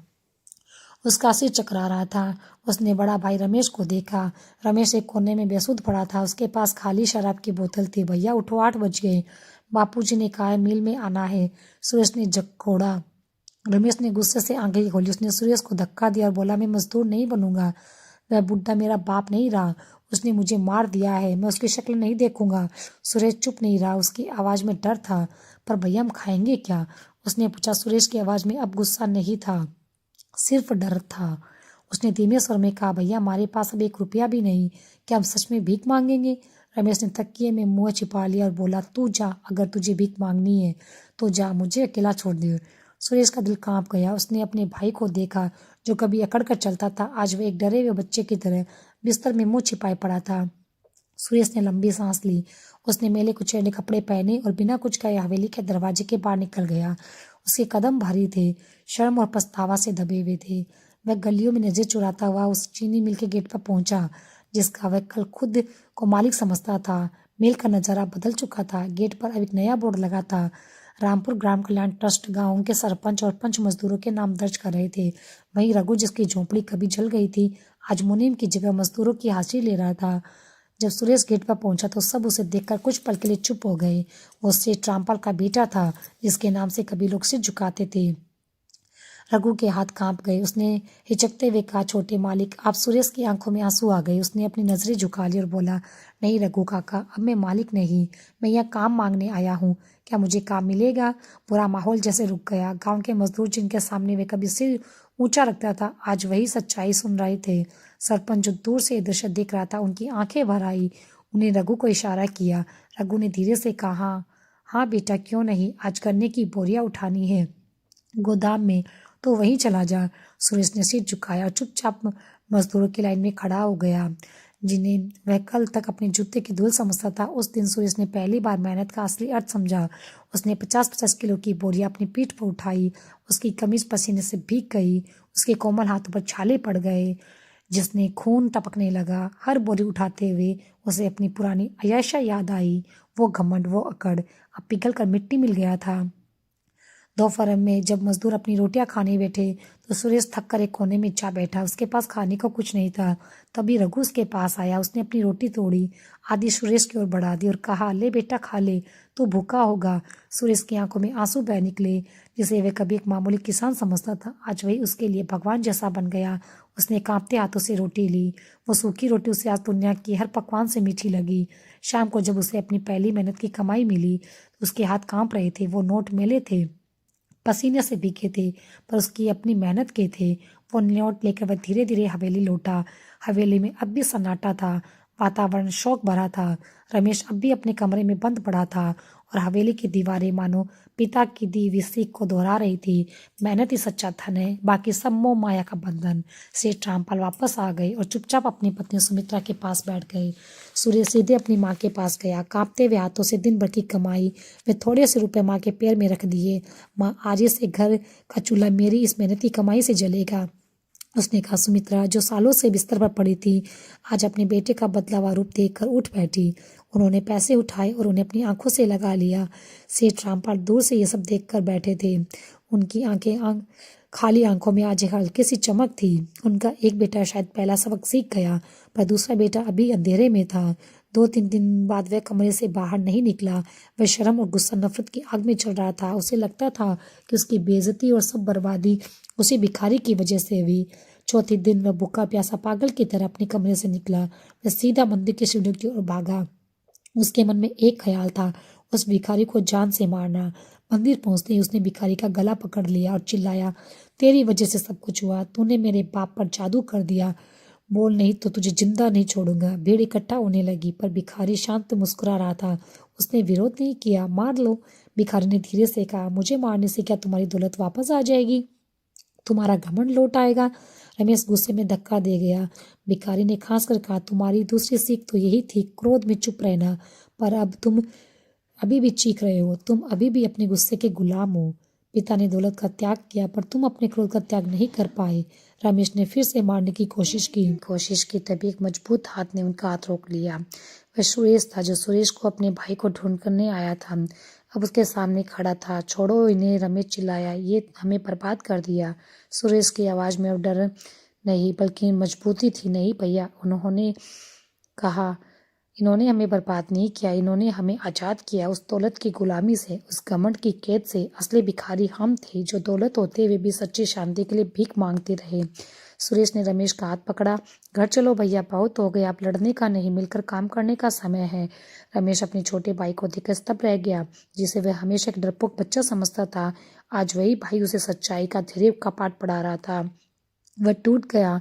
उसका सिर चकरा रहा था। उसने बड़ा भाई रमेश को देखा। रमेश एक कोने में बेसुध पड़ा था। उसके पास खाली शराब की बोतल थी। भैया उठो, 8 बज गए। बापूजी ने कहा है मिल में आना है। सुरेश ने जकोड़ा। रमेश ने गुस्से से आंखें खोली। उसने सुरेश को धक्का दिया और बोला, मैं मजदूर नहीं बनूंगा। वह बुढ़ा मेरा बाप नहीं रहा। उसने मुझे मार दिया है। मैं उसकी शक्ल नहीं देखूंगा। सुरेश चुप नहीं रहा। उसकी आवाज में डर था। पर भैया, हम खाएंगे क्या? उसने पूछा। सुरेश की आवाज में अब गुस्सा नहीं था, सिर्फ डर था। उसने धीमे स्वर में कहा, भैया, हमारे पास अब 1 रुपया भी नहीं। क्या हम सच में भीख मांगेंगे? रमेश ने तकिए में मुंह छिपा लिया और बोला, तू जा, अगर तुझे भीख मांगनी है तो जा, मुझे अकेला छोड़ दे। सुरेश का दिल कांप गया। उसने अपने भाई को देखा जो कभी अकड़ कर चलता था। आज वह एक डरे हुए बच्चे की तरह बिस्तर में मुंह छिपाए पड़ा था। सुरेश ने लंबी सांस ली। उसने मेले कुचैले कपड़े पहने और बिना कुछ कहे हवेली के दरवाजे के बाहर निकल गया। उसके कदम भारी थे, शर्म और पछतावा से दबे हुए थे। वह गलियों में नजर चुराता हुआ उस चीनी मिल के गेट पर पहुंचा जिसका वह कल खुद को मालिक समझता था। मिल का नजारा बदल चुका था। गेट पर अब एक नया बोर्ड लगा था। रामपुर ग्राम कल्याण ट्रस्ट। गांव के सरपंच और पंच मजदूरों के नाम दर्ज कर रहे थे। वहीं रघु, जिसकी झोंपड़ी कभी जल गई थी, आज मुनीम की जगह मजदूरों की हाजिरी ले रहा था। जब सुरेश गेट पर पहुंचा तो सब उसे देखकर कुछ पल के लिए चुप हो गए। वो सेठ रामपाल का बेटा था जिसके नाम से कभी लोग सिर झुकाते थे। रघु के हाथ कांप गए। उसने हिचकते हुए कहा, छोटे मालिक, आप। सुरेश की आंखों में आंसू आ गए। उसने अपनी नजरें झुका ली और बोला, नहीं रघु काका, अब मैं मालिक नहीं, मैं यहाँ काम मांगने आया हूँ। क्या मुझे काम मिलेगा? पूरा माहौल जैसे रुक गया। गांव के मजदूर जिनके सामने वे कभी सिर ऊंचा रखता था, आज वही सच्चाई सुन रहे थे। सरपंच जो दूर से दृश्य देख रहा था, उनकी आंखें भर आई। उन्हें रघु को इशारा किया। रघु ने धीरे से कहा, हाँ बेटा, क्यों नहीं, आज गन्ने की बोरियां उठानी है गोदाम में, तो वहीं चला जा। सुरेश ने सिर झुकाया और चुपचाप मजदूरों की लाइन में खड़ा हो गया जिन्हें वह कल तक अपने जूते की धूल समझता था। उस दिन सुरेश ने पहली बार मेहनत का असली अर्थ समझा। उसने 50-50 किलो की बोरियां अपनी पीठ पर उठाई। उसकी कमीज पसीने से भीग गई। उसके कोमल हाथों पर छाले पड़ गए। जिसने खून टपकने लगा। हर बोरी उठाते हुए उसे अपनी पुरानी अय्याशा याद आई। वो घमंड, वो अकड़ अब पिघल कर मिट्टी मिल गया था। दोपहर में जब मजदूर अपनी रोटियां खाने बैठे तो सुरेश थक कर एक कोने में जा बैठा। उसके पास खाने को कुछ नहीं था। तभी रघु उसके पास आया। उसने अपनी रोटी तोड़ी, आधी सुरेश की ओर बढ़ा दी और कहा, ले बेटा खा ले, तू भूखा होगा। सुरेश की आंखों में आंसू बह निकले। जिसे वह कभी एक मामूली किसान समझता था, आज वही उसके लिए भगवान जैसा बन गया। उसने कांपते हाथों से रोटी ली। वो सूखी रोटी उसे आज दुनिया की हर पकवान से मीठी लगी। शाम को जब उसे अपनी पहली मेहनत की कमाई मिली, उसके हाथ कांप रहे थे। वो नोट मेले थे, पसीने से भीगे थे, पर उसकी अपनी मेहनत के थे। वो नोट लेकर वह धीरे धीरे हवेली लौटा। हवेली में अब भी सन्नाटा था। वातावरण शोक भरा था। रमेश अब भी अपने कमरे में बंद पड़ा था और हवेली की दीवारें मानो पिता की दी हुई सीख को दोहरा रही थी। मेहनत ही सच्चा धन है, बाकी सब मोह माया का बंधन। सेठ रामपाल वापस आ गए और चुपचाप अपनी पत्नी सुमित्रा के पास बैठ गए। सूर्य सीधे अपनी माँ के पास गया। कांपते हुए हाथों से दिन भर की कमाई वे थोड़े से रुपए माँ के पैर में रख दिए। माँ, आज से घर का चूल्हा मेरी इस मेहनत की कमाई से जलेगा। उसने कहा। सुमित्रा, जो सालों से बिस्तर पर पड़ी थी, आज अपने बेटे का बदला हुआ रूप देखकर उठ बैठी। उन्होंने पैसे उठाए और उन्हें अपनी आंखों से लगा लिया। सेठ रामपाल दूर से ये सब देखकर बैठे थे। उनकी खाली आंखों में आज एक हल्की सी चमक थी। उनका एक बेटा शायद पहला सबक सीख गया, पर दूसरा बेटा अभी अंधेरे में था। 2-3 दिन बाद वह कमरे से बाहर नहीं निकला। वह शर्म और गुस्सा नफरत की आग में चल रहा था। उसे लगता था कि उसकी बेइज्जती और सब बर्बादी उसी भिखारी की वजह से हुई। चौथे दिन वह भूखा प्यासा पागल की तरह अपने कमरे से निकला। वह सीधा मंदिर की सीढ़ियों की ओर भागा। उसके मन में एक ख्याल था, उस भिखारी को जान से मारना। मंदिर पहुंचते ही उसने भिखारी का गला पकड़ लिया और चिल्लाया, तेरी वजह से सब कुछ हुआ। तूने मेरे बाप पर जादू कर दिया। बोल, नहीं तो तुझे जिंदा नहीं छोड़ूंगा। भीड़ इकट्ठा होने लगी, पर भिखारी शांत मुस्कुरा रहा था। उसने विरोध नहीं किया। मार लो, भिखारी ने धीरे से कहा। मुझे मारने से क्या तुम्हारी दौलत वापस आ जाएगी? तुम्हारा घमंड लौट आएगा? रमेश गुस्से में धक्का दे गया। भिखारी ने खांस कर कहा, तुम्हारी दूसरी सीख तो यही थी, क्रोध में चुप रहना। पर अब तुम अभी भी चीख रहे हो। तुम अभी भी अपने गुस्से के गुलाम हो। पिता ने दौलत का त्याग किया, पर तुम अपने क्रोध का त्याग नहीं कर पाए। रमेश ने फिर से मारने की कोशिश की तभी एक मजबूत हाथ ने उनका हाथ रोक लिया। वह सुरेश था, जो सुरेश को अपने भाई को ढूंढ करने आया था। अब उसके सामने खड़ा था। छोड़ो इन्हें, रमेश चिल्लाया, ये हमें बर्बाद कर दिया। सुरेश की आवाज में अब डर नहीं बल्कि मजबूती थी। नहीं भैया, उन्होंने कहा, इन्होंने हमें बर्बाद नहीं किया, इन्होंने हमें आज़ाद किया उस दौलत की गुलामी से, उस घमंड की कैद से। असली भिखारी हम थे, जो दौलत होते हुए भी सच्ची शांति के लिए भीख मांगते रहे। सुरेश ने रमेश का हाथ पकड़ा। घर चलो भैया, बहुत हो गया, अब लड़ने का नहीं, मिलकर काम करने का समय है। रमेश अपने छोटे भाई को देखकर स्तब्ध रह गया, जिसे वह हमेशा एक डरपोक बच्चा समझता था। आज वही भाई उसे सच्चाई का धैर्य का पाठ पढ़ा रहा था। वह टूट गया।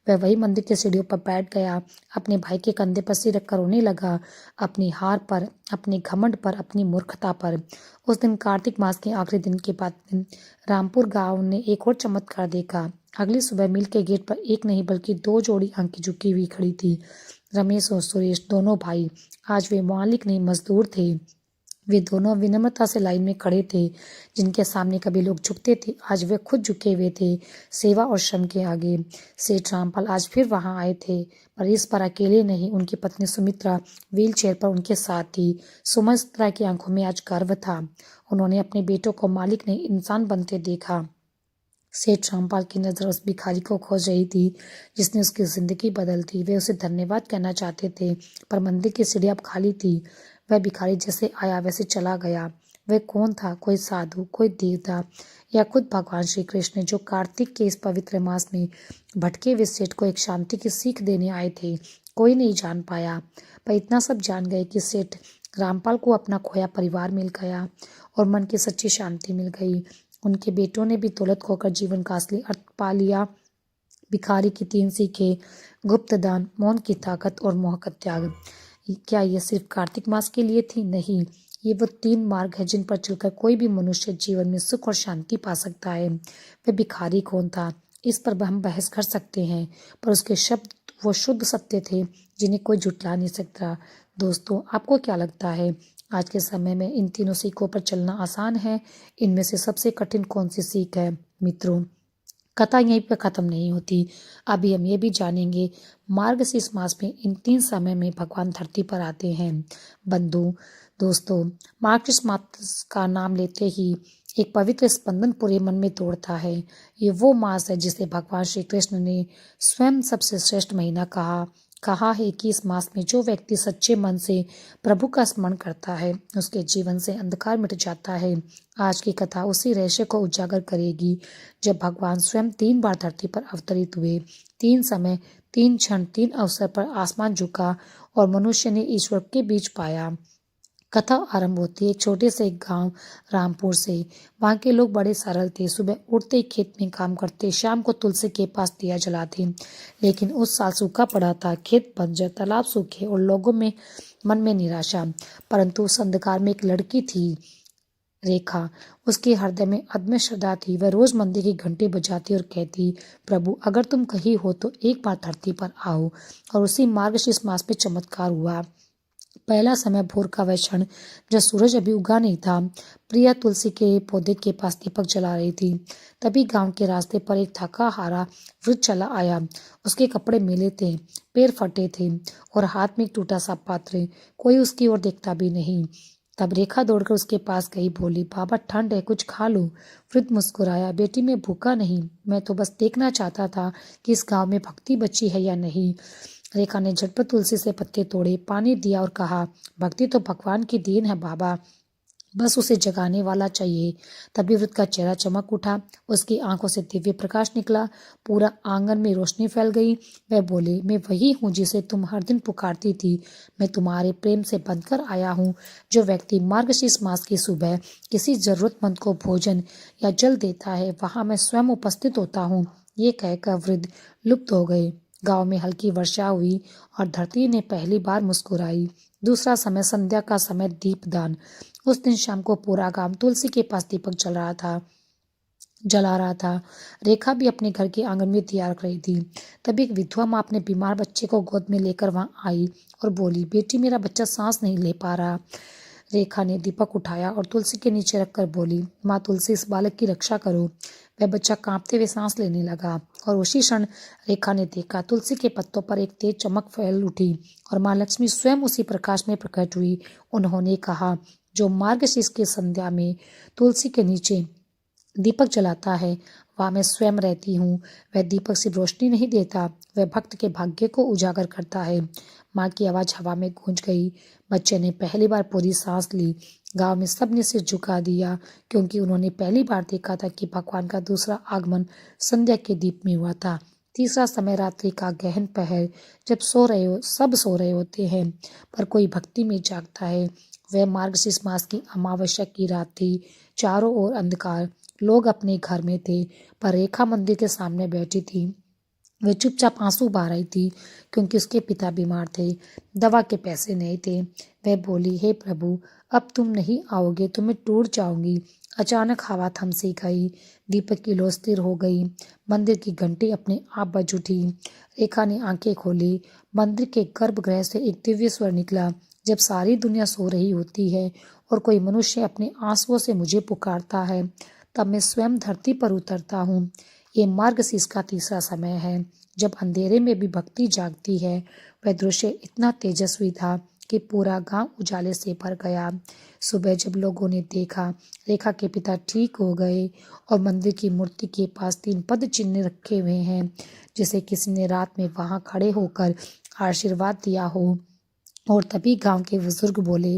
वह वही मंदिर की सीढ़ियों पर बैठ गया। अपने भाई के कंधे पर सिर रखकर रोने लगा, अपनी हार पर, अपने घमंड पर, अपनी मूर्खता पर। उस दिन कार्तिक मास के आखिरी दिन के बाद रामपुर गांव ने एक और चमत्कार देखा। अगली सुबह मिल के गेट पर एक नहीं बल्कि 2 जोड़ी आंखें झुकी हुई खड़ी थी। रमेश और सुरेश, दोनों भाई। आज वे मालिक नहीं, मजदूर थे। वे दोनों विनम्रता से लाइन में खड़े थे। जिनके सामने कभी लोग झुकते थे, आज वे खुद झुके हुए थे, सेवा और श्रम के आगे। सेठ रामपाल आज फिर वहां आए थे, पर इस बार अकेले नहीं। उनकी पत्नी सुमित्रा व्हील चेयर पर उनके साथ थी। सुमित्रा की आंखों में आज गर्व था। उन्होंने अपने बेटों को मालिक नहीं, इंसान बनते देखा। सेठ रामपाल की नजर उस भिखारी को खोज रही थी, जिसने उसकी जिंदगी बदल दी। वे उसे धन्यवाद कहना चाहते थे, पर मंदिर की सीढ़ी अब खाली थी। वह भिखारी जैसे आया वैसे चला गया। वह कौन था? कोई साधु, कोई देवता, या खुद भगवान श्री कृष्ण, जो कार्तिक के इस पवित्र मास में भटके हुए सेठ को एक शांति की सीख देने आए थे? कोई नहीं जान पाया, पर इतना सब जान गए कि सेठ रामपाल को अपना खोया परिवार मिल गया और मन की सच्ची शांति मिल गई। उनके बेटों ने भी दौलत खोकर जीवन का असली अर्थ पा लिया। भिखारी की 3 सीखें, गुप्त दान, मौन की ताकत और मोह का त्याग। क्या ये सिर्फ कार्तिक मास के लिए थी? नहीं, ये वो 3 मार्ग है जिन पर चलकर कोई भी मनुष्य जीवन में सुख और शांति पा सकता है। वह भिखारी कौन था, इस पर हम बहस कर सकते हैं, पर उसके शब्द वो शुद्ध सत्य थे जिन्हें कोई जुटला नहीं सकता। दोस्तों, आपको क्या लगता है, आज के समय में इन तीनों सीखों पर चलना आसान है? इनमें से सबसे कठिन कौन सी सीख है? मित्रों, कथा यहीं पर खत्म नहीं होती। अभी हम ये भी जानेंगे मार्गशीर्ष मास में इन 3 समय में भगवान धरती पर आते हैं। बंधु दोस्तों, मार्गशीर्ष मास का नाम लेते ही एक पवित्र स्पंदन पूरे मन में तोड़ता है। ये वो मास है जिसे भगवान श्री कृष्ण ने स्वयं सबसे श्रेष्ठ महीना कहा है कि इस मास में जो व्यक्ति सच्चे मन से प्रभु का स्मरण करता है उसके जीवन से अंधकार मिट जाता है। आज की कथा उसी रहस्य को उजागर करेगी जब भगवान स्वयं 3 बार धरती पर अवतरित हुए। 3 समय, 3 क्षण, 3 अवसर पर आसमान झुका और मनुष्य ने ईश्वर के बीच पाया। कथा आरंभ होती है एक छोटे से गांव रामपुर से। वहां के लोग बड़े सरल थे। सुबह उठते ही खेत में काम करते, शाम को तुलसी के पास दिया जलाते। लेकिन उस साल सूखा पड़ा था, खेत बंजर, तालाब सूखे और लोगों में मन में निराशा। परंतु उस अंधकार में एक लड़की थी, रेखा। उसके हृदय में अदम्य श्रद्धा थी। वह रोज मंदिर की घंटी बजाती और कहती, प्रभु अगर तुम कहीं हो तो एक बार धरती पर आओ। और उसी मार्गशीर्ष मास में चमत्कार हुआ। पहला समय भोर का वह क्षण जब सूरज अभी उगा नहीं था। प्रिया तुलसी के पौधे के पास दीपक जला रही थी। तभी गांव के रास्ते पर एक थका हारा वृद्ध चला आया। उसके कपड़े मैले थे, पैर फटे थे और हाथ में एक टूटा सा पात्र। कोई उसकी ओर देखता भी नहीं। तब रेखा दौड़कर उसके पास गई, बोली, बाबा ठंड है, कुछ खा लो। वृद्ध मुस्कुराया, बेटी मैं भूखा नहीं, मैं तो बस देखना चाहता था कि इस गांव में भक्ति बची है या नहीं। रेखा ने झटपट तुलसी से पत्ते तोड़े, पानी दिया और कहा, भक्ति तो भगवान की देन है बाबा, बस उसे जगाने वाला चाहिए। तभी वृद्ध का चेहरा चमक उठा, उसकी आंखों से दिव्य प्रकाश निकला, पूरा आंगन में रोशनी फैल गई। वह बोले, मैं वही हूँ जिसे तुम हर दिन पुकारती थी। मैं तुम्हारे प्रेम से बंधकर आया हूँ। जो व्यक्ति मार्गशीर्ष मास की सुबह किसी जरूरतमंद को भोजन या जल देता है, वहां मैं स्वयं उपस्थित होता हूँ। ये कहकर वृद्ध लुप्त हो गए। गांव में हल्की वर्षा हुई और धरती ने पहली बार मुस्कुराई। दूसरा समय संध्या का समय, दीपदान। उस दिन शाम को पूरा गांव तुलसी के पास दीपक जला रहा था। रेखा भी अपने घर के आंगन में तैयार कर रही थी। तभी एक विधवा माँ अपने बीमार बच्चे को गोद में लेकर वहां आई और बोली, बेटी मेरा बच्चा सांस नहीं ले पा रहा। रेखा ने दीपक उठाया और तुलसी के नीचे रखकर बोली, माँ तुलसी इस बालक की रक्षा करो। वह बच्चा कांपते हुए सांस लेने लगा और उसी क्षण रेखा ने देखा तुलसी के पत्तों पर एक तेज चमक फैल उठी और माँ लक्ष्मी स्वयं उसी प्रकाश में प्रकट हुई। उन्होंने कहा, जो मार्गशीर्ष की संध्या में तुलसी के नीचे दीपक जलाता है वहाँ मैं स्वयं रहती हूँ। वह दीपक सिर्फ रोशनी नहीं देता, वह भक्त के भाग्य को उजागर करता है। माँ की आवाज हवा में गूंज गई। बच्चे ने पहली बार पूरी सांस ली। गांव में सबने सिर झुका दिया, क्योंकि उन्होंने पहली बार देखा था कि भगवान का दूसरा आगमन संध्या के दीप में हुआ था। तीसरा समय रात्रि का गहन पहर, जब सब सो रहे होते हैं पर कोई भक्ति में जागता है। वह मार्गशीर्ष मास की अमावस्या की रात थी। चारों ओर अंधकार, लोग अपने घर में थे, पर रेखा मंदिर के सामने बैठी थी। वह चुपचाप आंसू बहा रही थी, क्योंकि उसके पिता बीमार थे, दवा के पैसे नहीं थे। वह बोली, हे प्रभु, अब तुम नहीं आओगे तो मैं टूट जाऊंगी। अचानक हवा थम सी गई, दीपक की लो स्थिर हो गई, मंदिर की घंटी अपने आप बज उठी। रेखा ने आंखें खोली। मंदिर के गर्भगृह से एक दिव्य स्वर निकला, जब सारी दुनिया सो रही होती है और कोई मनुष्य अपने आंसुओं से मुझे पुकारता है, तब मैं स्वयं धरती पर उतरता हूँ। ये मार्गशीर्ष का तीसरा समय है, जब अंधेरे में भी भक्ति जागती है। वह दृश्य इतना तेजस्वी था कि पूरा गांव उजाले से भर गया। सुबह जब लोगों ने देखा रेखा के पिता ठीक हो गए और मंदिर की मूर्ति के पास 3 पद चिन्ह रखे हुए हैं, जिसे किसी ने रात में वहां खड़े होकर आशीर्वाद दिया हो। और तभी गांव के बुजुर्ग बोले,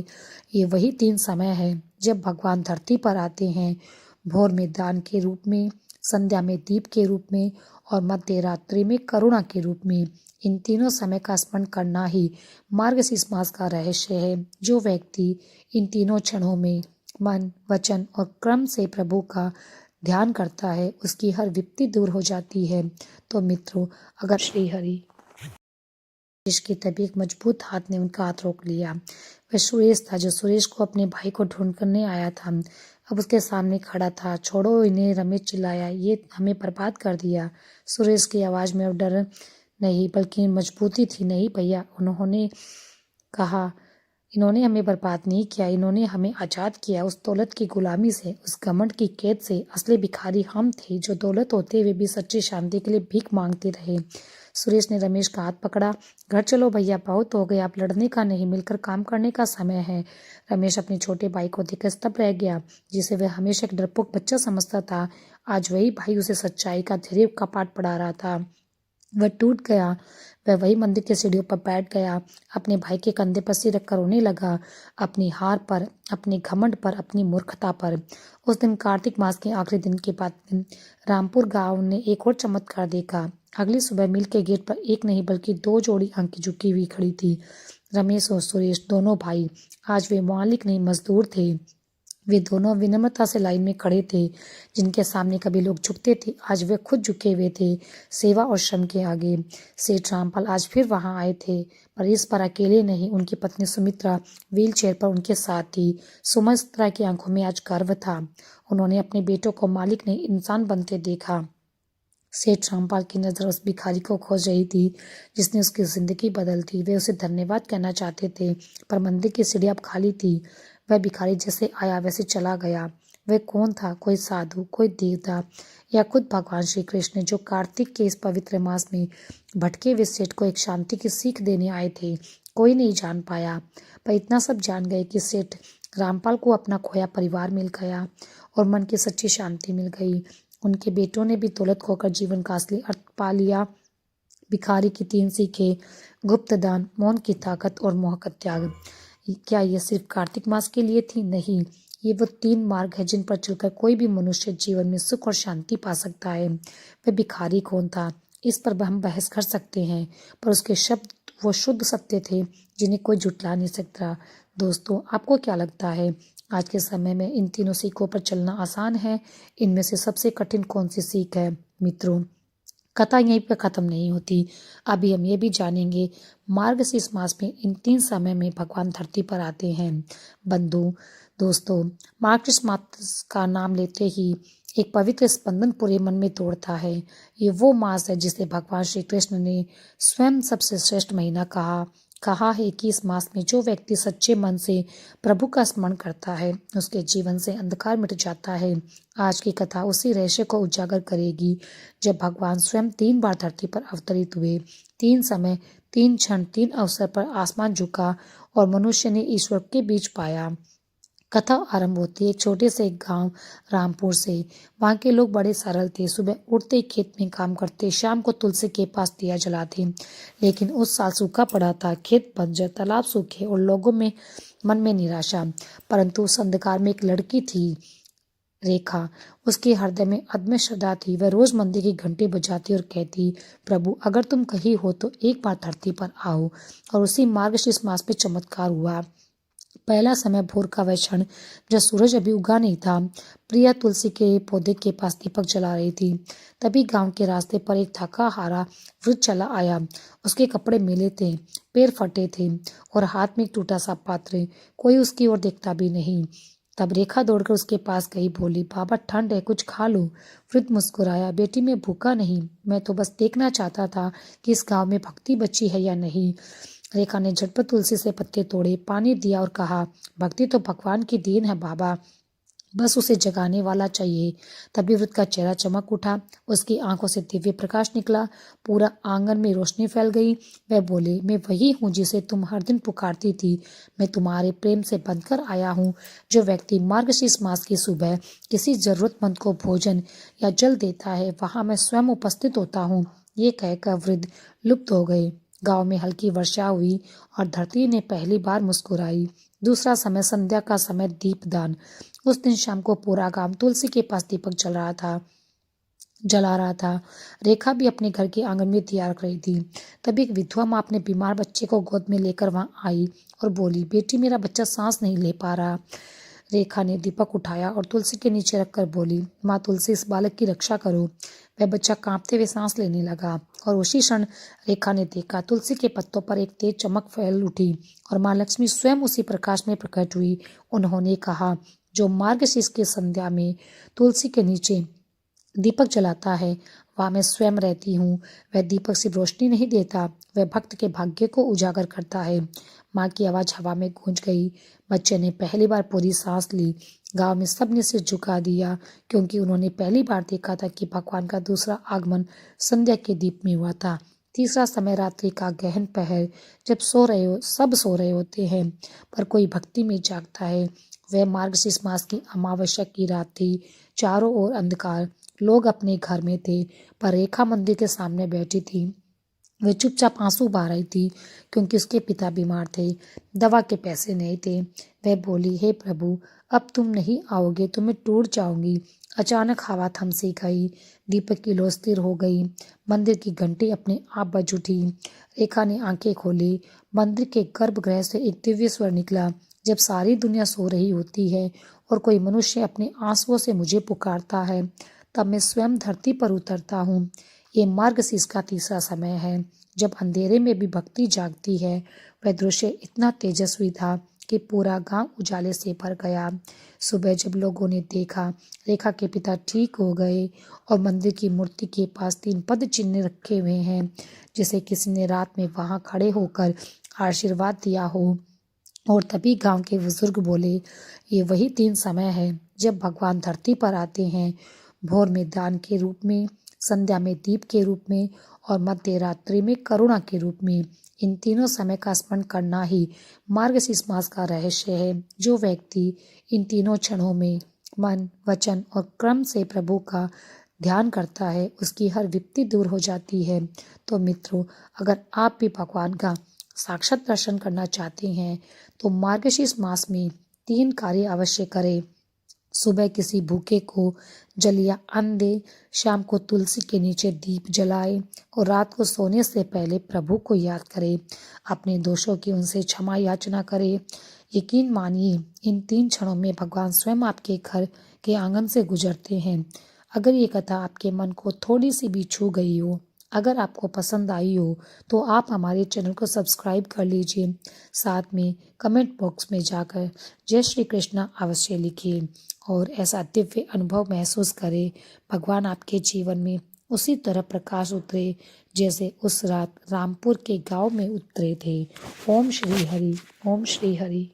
ये वही 3 समय है जब भगवान धरती पर आते हैं, भोर में दान के रूप में, संध्या में दीप के रूप में और मध्य रात्रि में करुणा के रूप में। इन तीनों समय का स्मरण करना ही मार्गशीर्ष मास का रहस्य है। जो व्यक्ति इन तीनों क्षणों में मन, वचन और क्रम से प्रभु का ध्यान करता है, उसकी हर विपत्ति दूर हो जाती है। तो मित्रों, अगर श्री हरि की तभी एक मजबूत हाथ ने उनका हाथ रोक लिया। वह सुरेश था, जो सुरेश को अपने भाई को ढूंढ करने आया था। अब उसके सामने खड़ा था। छोड़ो इन्हें, रमेश चिल्लाया, ये हमें बर्बाद कर दिया। सुरेश की आवाज में अब डर नहीं बल्कि मजबूती थी। नहीं भैया, उन्होंने कहा, इन्होंने हमें बर्बाद नहीं किया, इन्होंने हमें आज़ाद किया उस दौलत की गुलामी से, उस घमंड की कैद से। असली भिखारी हम थे जो दौलत होते हुए भी सच्ची शांति के लिए भीख मांगते रहे। सुरेश ने रमेश का हाथ पकड़ा। घर चलो भैया, बहुत हो गया, अब लड़ने का नहीं, मिलकर काम करने का समय है। रमेश अपने छोटे भाई को देखकर स्तब्ध रह गया, जिसे वह हमेशा एक डरपोक बच्चा समझता था। आज वही भाई उसे सच्चाई का धैर्य का पाठ पढ़ा रहा था। वह टूट गया। वह वही मंदिर के सीढ़ियों पर बैठ गया, अपने भाई के कंधे पर सिर रखकर रोने लगा, अपनी हार पर, अपने घमंड पर, अपनी मूर्खता पर। उस दिन कार्तिक मास के आखिरी दिन के बाद दिन रामपुर गांव ने एक और चमत्कार देखा। अगली सुबह मिल के गेट पर एक नहीं बल्कि दो जोड़ी आंखें झुकी हुई खड़ी थी। रमेश और सुरेश दोनों भाई, आज वे मालिक नहीं मजदूर थे। वे दोनों विनम्रता से लाइन में खड़े थे। जिनके सामने कभी लोग झुकते थे, आज वे खुद झुके हुए थे, सेवा और श्रम के आगे। सेठ रामपाल आज फिर वहां आए थे, पर इस बार अकेले नहीं। उनकी पत्नी सुमित्रा व्हील चेयर पर उनके साथ थी। सुमित्रा की आंखों में आज गर्व था। उन्होंने अपने बेटों को मालिक नहीं, इंसान बनते देखा। सेठ रामपाल की नजर उस भिखारी को खोज रही थी जिसने उसकी जिंदगी बदल दी। वे उसे धन्यवाद कहना चाहते थे, पर मंदिर की सीढ़ी अब खाली थी। वह भिखारी जैसे आया वैसे चला गया। वह कौन था? कोई साधु, कोई देवता, या खुद भगवान श्री कृष्ण, जो कार्तिक के इस पवित्र मास में भटके हुए सेठ को एक शांति की सीख देने आए थे? कोई नहीं जान पाया, पर इतना सब जान गए कि सेठ रामपाल को अपना खोया परिवार मिल गया और मन की सच्ची शांति मिल गई। उनके बेटों ने भी दौलत खोकर जीवन का असली अर्थ पा लिया। भिखारी की 3 सीखें, गुप्त दान, मौन की ताकत और मोह का त्याग। क्या ये सिर्फ कार्तिक मास के लिए थी? नहीं, ये वो 3 मार्ग है जिन पर चलकर कोई भी मनुष्य जीवन में सुख और शांति पा सकता है। वह भिखारी कौन था, इस पर हम बहस कर सकते हैं, पर उसके शब्द वो शुद्ध सत्य थे जिन्हें कोई झुठला नहीं सकता। दोस्तों, आपको क्या लगता है, आज के समय में इन तीनों सीखों पर चलना आसान है? इनमें से सबसे कठिन कौन सी सीख है? मित्रों, कथा यहीं पर खत्म नहीं होती। अभी हम ये भी जानेंगे मार्गशीर्ष मास में इन 3 समय में भगवान धरती पर आते हैं। बंधु दोस्तों, मार्गशीर्ष मास का नाम लेते ही एक पवित्र स्पंदन पूरे मन में दौड़ता है। ये वो मास है जिसे भगवान श्री कृष्ण ने स्वयं सबसे श्रेष्ठ महीना कहा है कि इस मास में जो व्यक्ति सच्चे मन से प्रभु का स्मरण करता है, उसके जीवन से अंधकार मिट जाता है। आज की कथा उसी रहस्य को उजागर करेगी। जब भगवान स्वयं 3 बार धरती पर अवतरित हुए, 3 समय, 3 क्षण, 3 अवसर पर आसमान झुका और मनुष्य ने ईश्वर के बीच पाया। कथा आरंभ होती है एक छोटे से गांव रामपुर से। वहां के लोग बड़े सरल थे। सुबह उठते ही खेत में काम करते, शाम को तुलसी के पास दिया जलाते। लेकिन उस साल सूखा पड़ा था, खेत बंजर, तालाब सूखे और लोगों में मन में निराशा। परंतु उस अंधकार में एक लड़की थी, रेखा। उसके हृदय में अदम्य श्रद्धा थी। वह रोज मंदिर की घंटी बजाती और कहती, प्रभु अगर तुम कहीं हो तो एक बार धरती पर आओ। और उसी मार्गशीर्ष मास में चमत्कार हुआ। पहला समय भोर का वह क्षण जब सूरज अभी उगा नहीं था। प्रिया तुलसी के पौधे के पास दीपक जला रही थी। तभी गांव के रास्ते पर एक थका हारा वृद्ध चला आया। उसके कपड़े मैले थे, पैर फटे थे और हाथ में एक टूटा सा पात्र। कोई उसकी ओर देखता भी नहीं। तब रेखा दौड़कर उसके पास गई, बोली, बाबा ठंड है, कुछ खा लो। वृद्ध मुस्कुराया, बेटी मैं भूखा नहीं, मैं तो बस देखना चाहता था कि इस गांव में भक्ति बची है या नहीं। रेखा ने झटपट तुलसी से पत्ते तोड़े, पानी दिया और कहा, भक्ति तो भगवान की देन है बाबा, बस उसे जगाने वाला चाहिए। तभी वृद्ध का चेहरा चमक उठा, उसकी आंखों से दिव्य प्रकाश निकला, पूरा आंगन में रोशनी फैल गई। वह बोले, मैं वही हूँ जिसे तुम हर दिन पुकारती थी। मैं तुम्हारे प्रेम से बंधकर आया हूँ। जो व्यक्ति मार्गशीर्ष मास की सुबह किसी जरूरतमंद को भोजन या जल देता है, वहां मैं स्वयं उपस्थित होता हूँ। ये कहकर वृद्ध लुप्त हो गए। गांव में हल्की वर्षा हुई और धरती ने पहली बार मुस्कुराई। दूसरा समय संध्या का समय, दीपदान। उस दिन शाम को पूरा गांव तुलसी के पास दीपक जला रहा था। रेखा भी अपने घर के आंगन में दिया रख रही थी। तभी एक विधवा माँ अपने बीमार बच्चे को गोद में लेकर वहां आई और बोली, बेटी मेरा बच्चा सांस नहीं ले पा रहा। रेखा ने दीपक उठाया और तुलसी के नीचे रखकर बोली, माँ तुलसी, इस बालक की रक्षा करो। वह बच्चा कांपते हुए सांस लेने लगा और उसी क्षण रेखा ने देखा, तुलसी के पत्तों पर एक तेज चमक फैल उठी और माँ लक्ष्मी स्वयं उसी प्रकाश में प्रकट हुई। उन्होंने कहा, जो मार्गशीर्ष की संध्या में तुलसी के नीचे दीपक जलाता है, वहाँ मैं स्वयं रहती हूँ। वह दीपक सिर्फ रोशनी नहीं देता, वह भक्त के भाग्य को उजागर करता है। माँ की आवाज़ हवा में गूंज गई। बच्चे ने पहली बार पूरी सांस ली। गांव में सबने सिर झुका दिया, क्योंकि उन्होंने पहली बार देखा था कि भगवान का दूसरा आगमन संध्या के दीप में हुआ था। तीसरा समय रात्रि का गहन पहर, जब सब सो रहे होते हैं पर कोई भक्ति में जागता है। वह मार्गशीर्ष मास की अमावस्या की रात थी। चारों ओर अंधकार, लोग अपने घर में थे, पर रेखा मंदिर के सामने बैठी थी। वह चुपचाप आंसू बहा रही थी, क्योंकि उसके पिता बीमार थे, दवा के पैसे नहीं थे। वह बोली, हे प्रभु, अब तुम नहीं आओगे तो मैं टूट जाऊंगी। अचानक हवा थम सी गई। दीपक की लो स्थिर हो गई। मंदिर की घंटी अपने आप बज उठी। रेखा ने आंखें खोली। मंदिर के गर्भगृह से एक दिव्य स्वर निकला। जब सारी दुनिया सो रही होती है और कोई मनुष्य अपने आंसुओं से मुझे पुकारता है, तब मैं स्वयं धरती पर उतरता हूँ। ये मार्गशीर्ष का तीसरा समय है, जब अंधेरे में भी भक्ति जागती है। वह दृश्य इतना तेजस्वी था कि पूरा गांव उजाले से भर गया। सुबह जब लोगों ने देखा रेखा के पिता ठीक हो गए और मंदिर की मूर्ति के पास 3 पद चिन्ह रखे हुए हैं, जिसे किसी ने रात में वहां खड़े होकर आशीर्वाद दिया हो। और तभी गांव के बुजुर्ग बोले, ये वही 3 समय है जब भगवान धरती पर आते हैं, भोर में दान के रूप में, संध्या में दीप के रूप में और मध्य रात्रि में करुणा के रूप में। इन तीनों समय का स्मरण करना ही मार्गशीर्ष मास का रहस्य है। जो व्यक्ति इन तीनों क्षणों में मन, वचन और क्रम से प्रभु का ध्यान करता है, उसकी हर विपत्ति दूर हो जाती है। तो मित्रों, अगर आप भी भगवान का साक्षात दर्शन करना चाहते हैं तो मार्गशीर्ष मास में 3 कार्य अवश्य करें। सुबह किसी भूखे को जल या अन्न दे, शाम को तुलसी के नीचे दीप जलाए और रात को सोने से पहले प्रभु को याद करें। अपने दोषों की उनसे क्षमा याचना करें। यकीन मानिए, इन 3 क्षणों में भगवान स्वयं आपके घर के आंगन से गुजरते हैं। अगर ये कथा आपके मन को थोड़ी सी भी छू गई हो, अगर आपको पसंद आई हो, तो आप हमारे चैनल को सब्सक्राइब कर लीजिए। साथ में कमेंट बॉक्स में जाकर जय श्री कृष्ण अवश्य लिखिए और ऐसा दिव्य अनुभव महसूस करें। भगवान आपके जीवन में उसी तरह प्रकाश उतरे जैसे उस रात रामपुर के गांव में उतरे थे। ओम श्री हरि, ओम श्री हरि।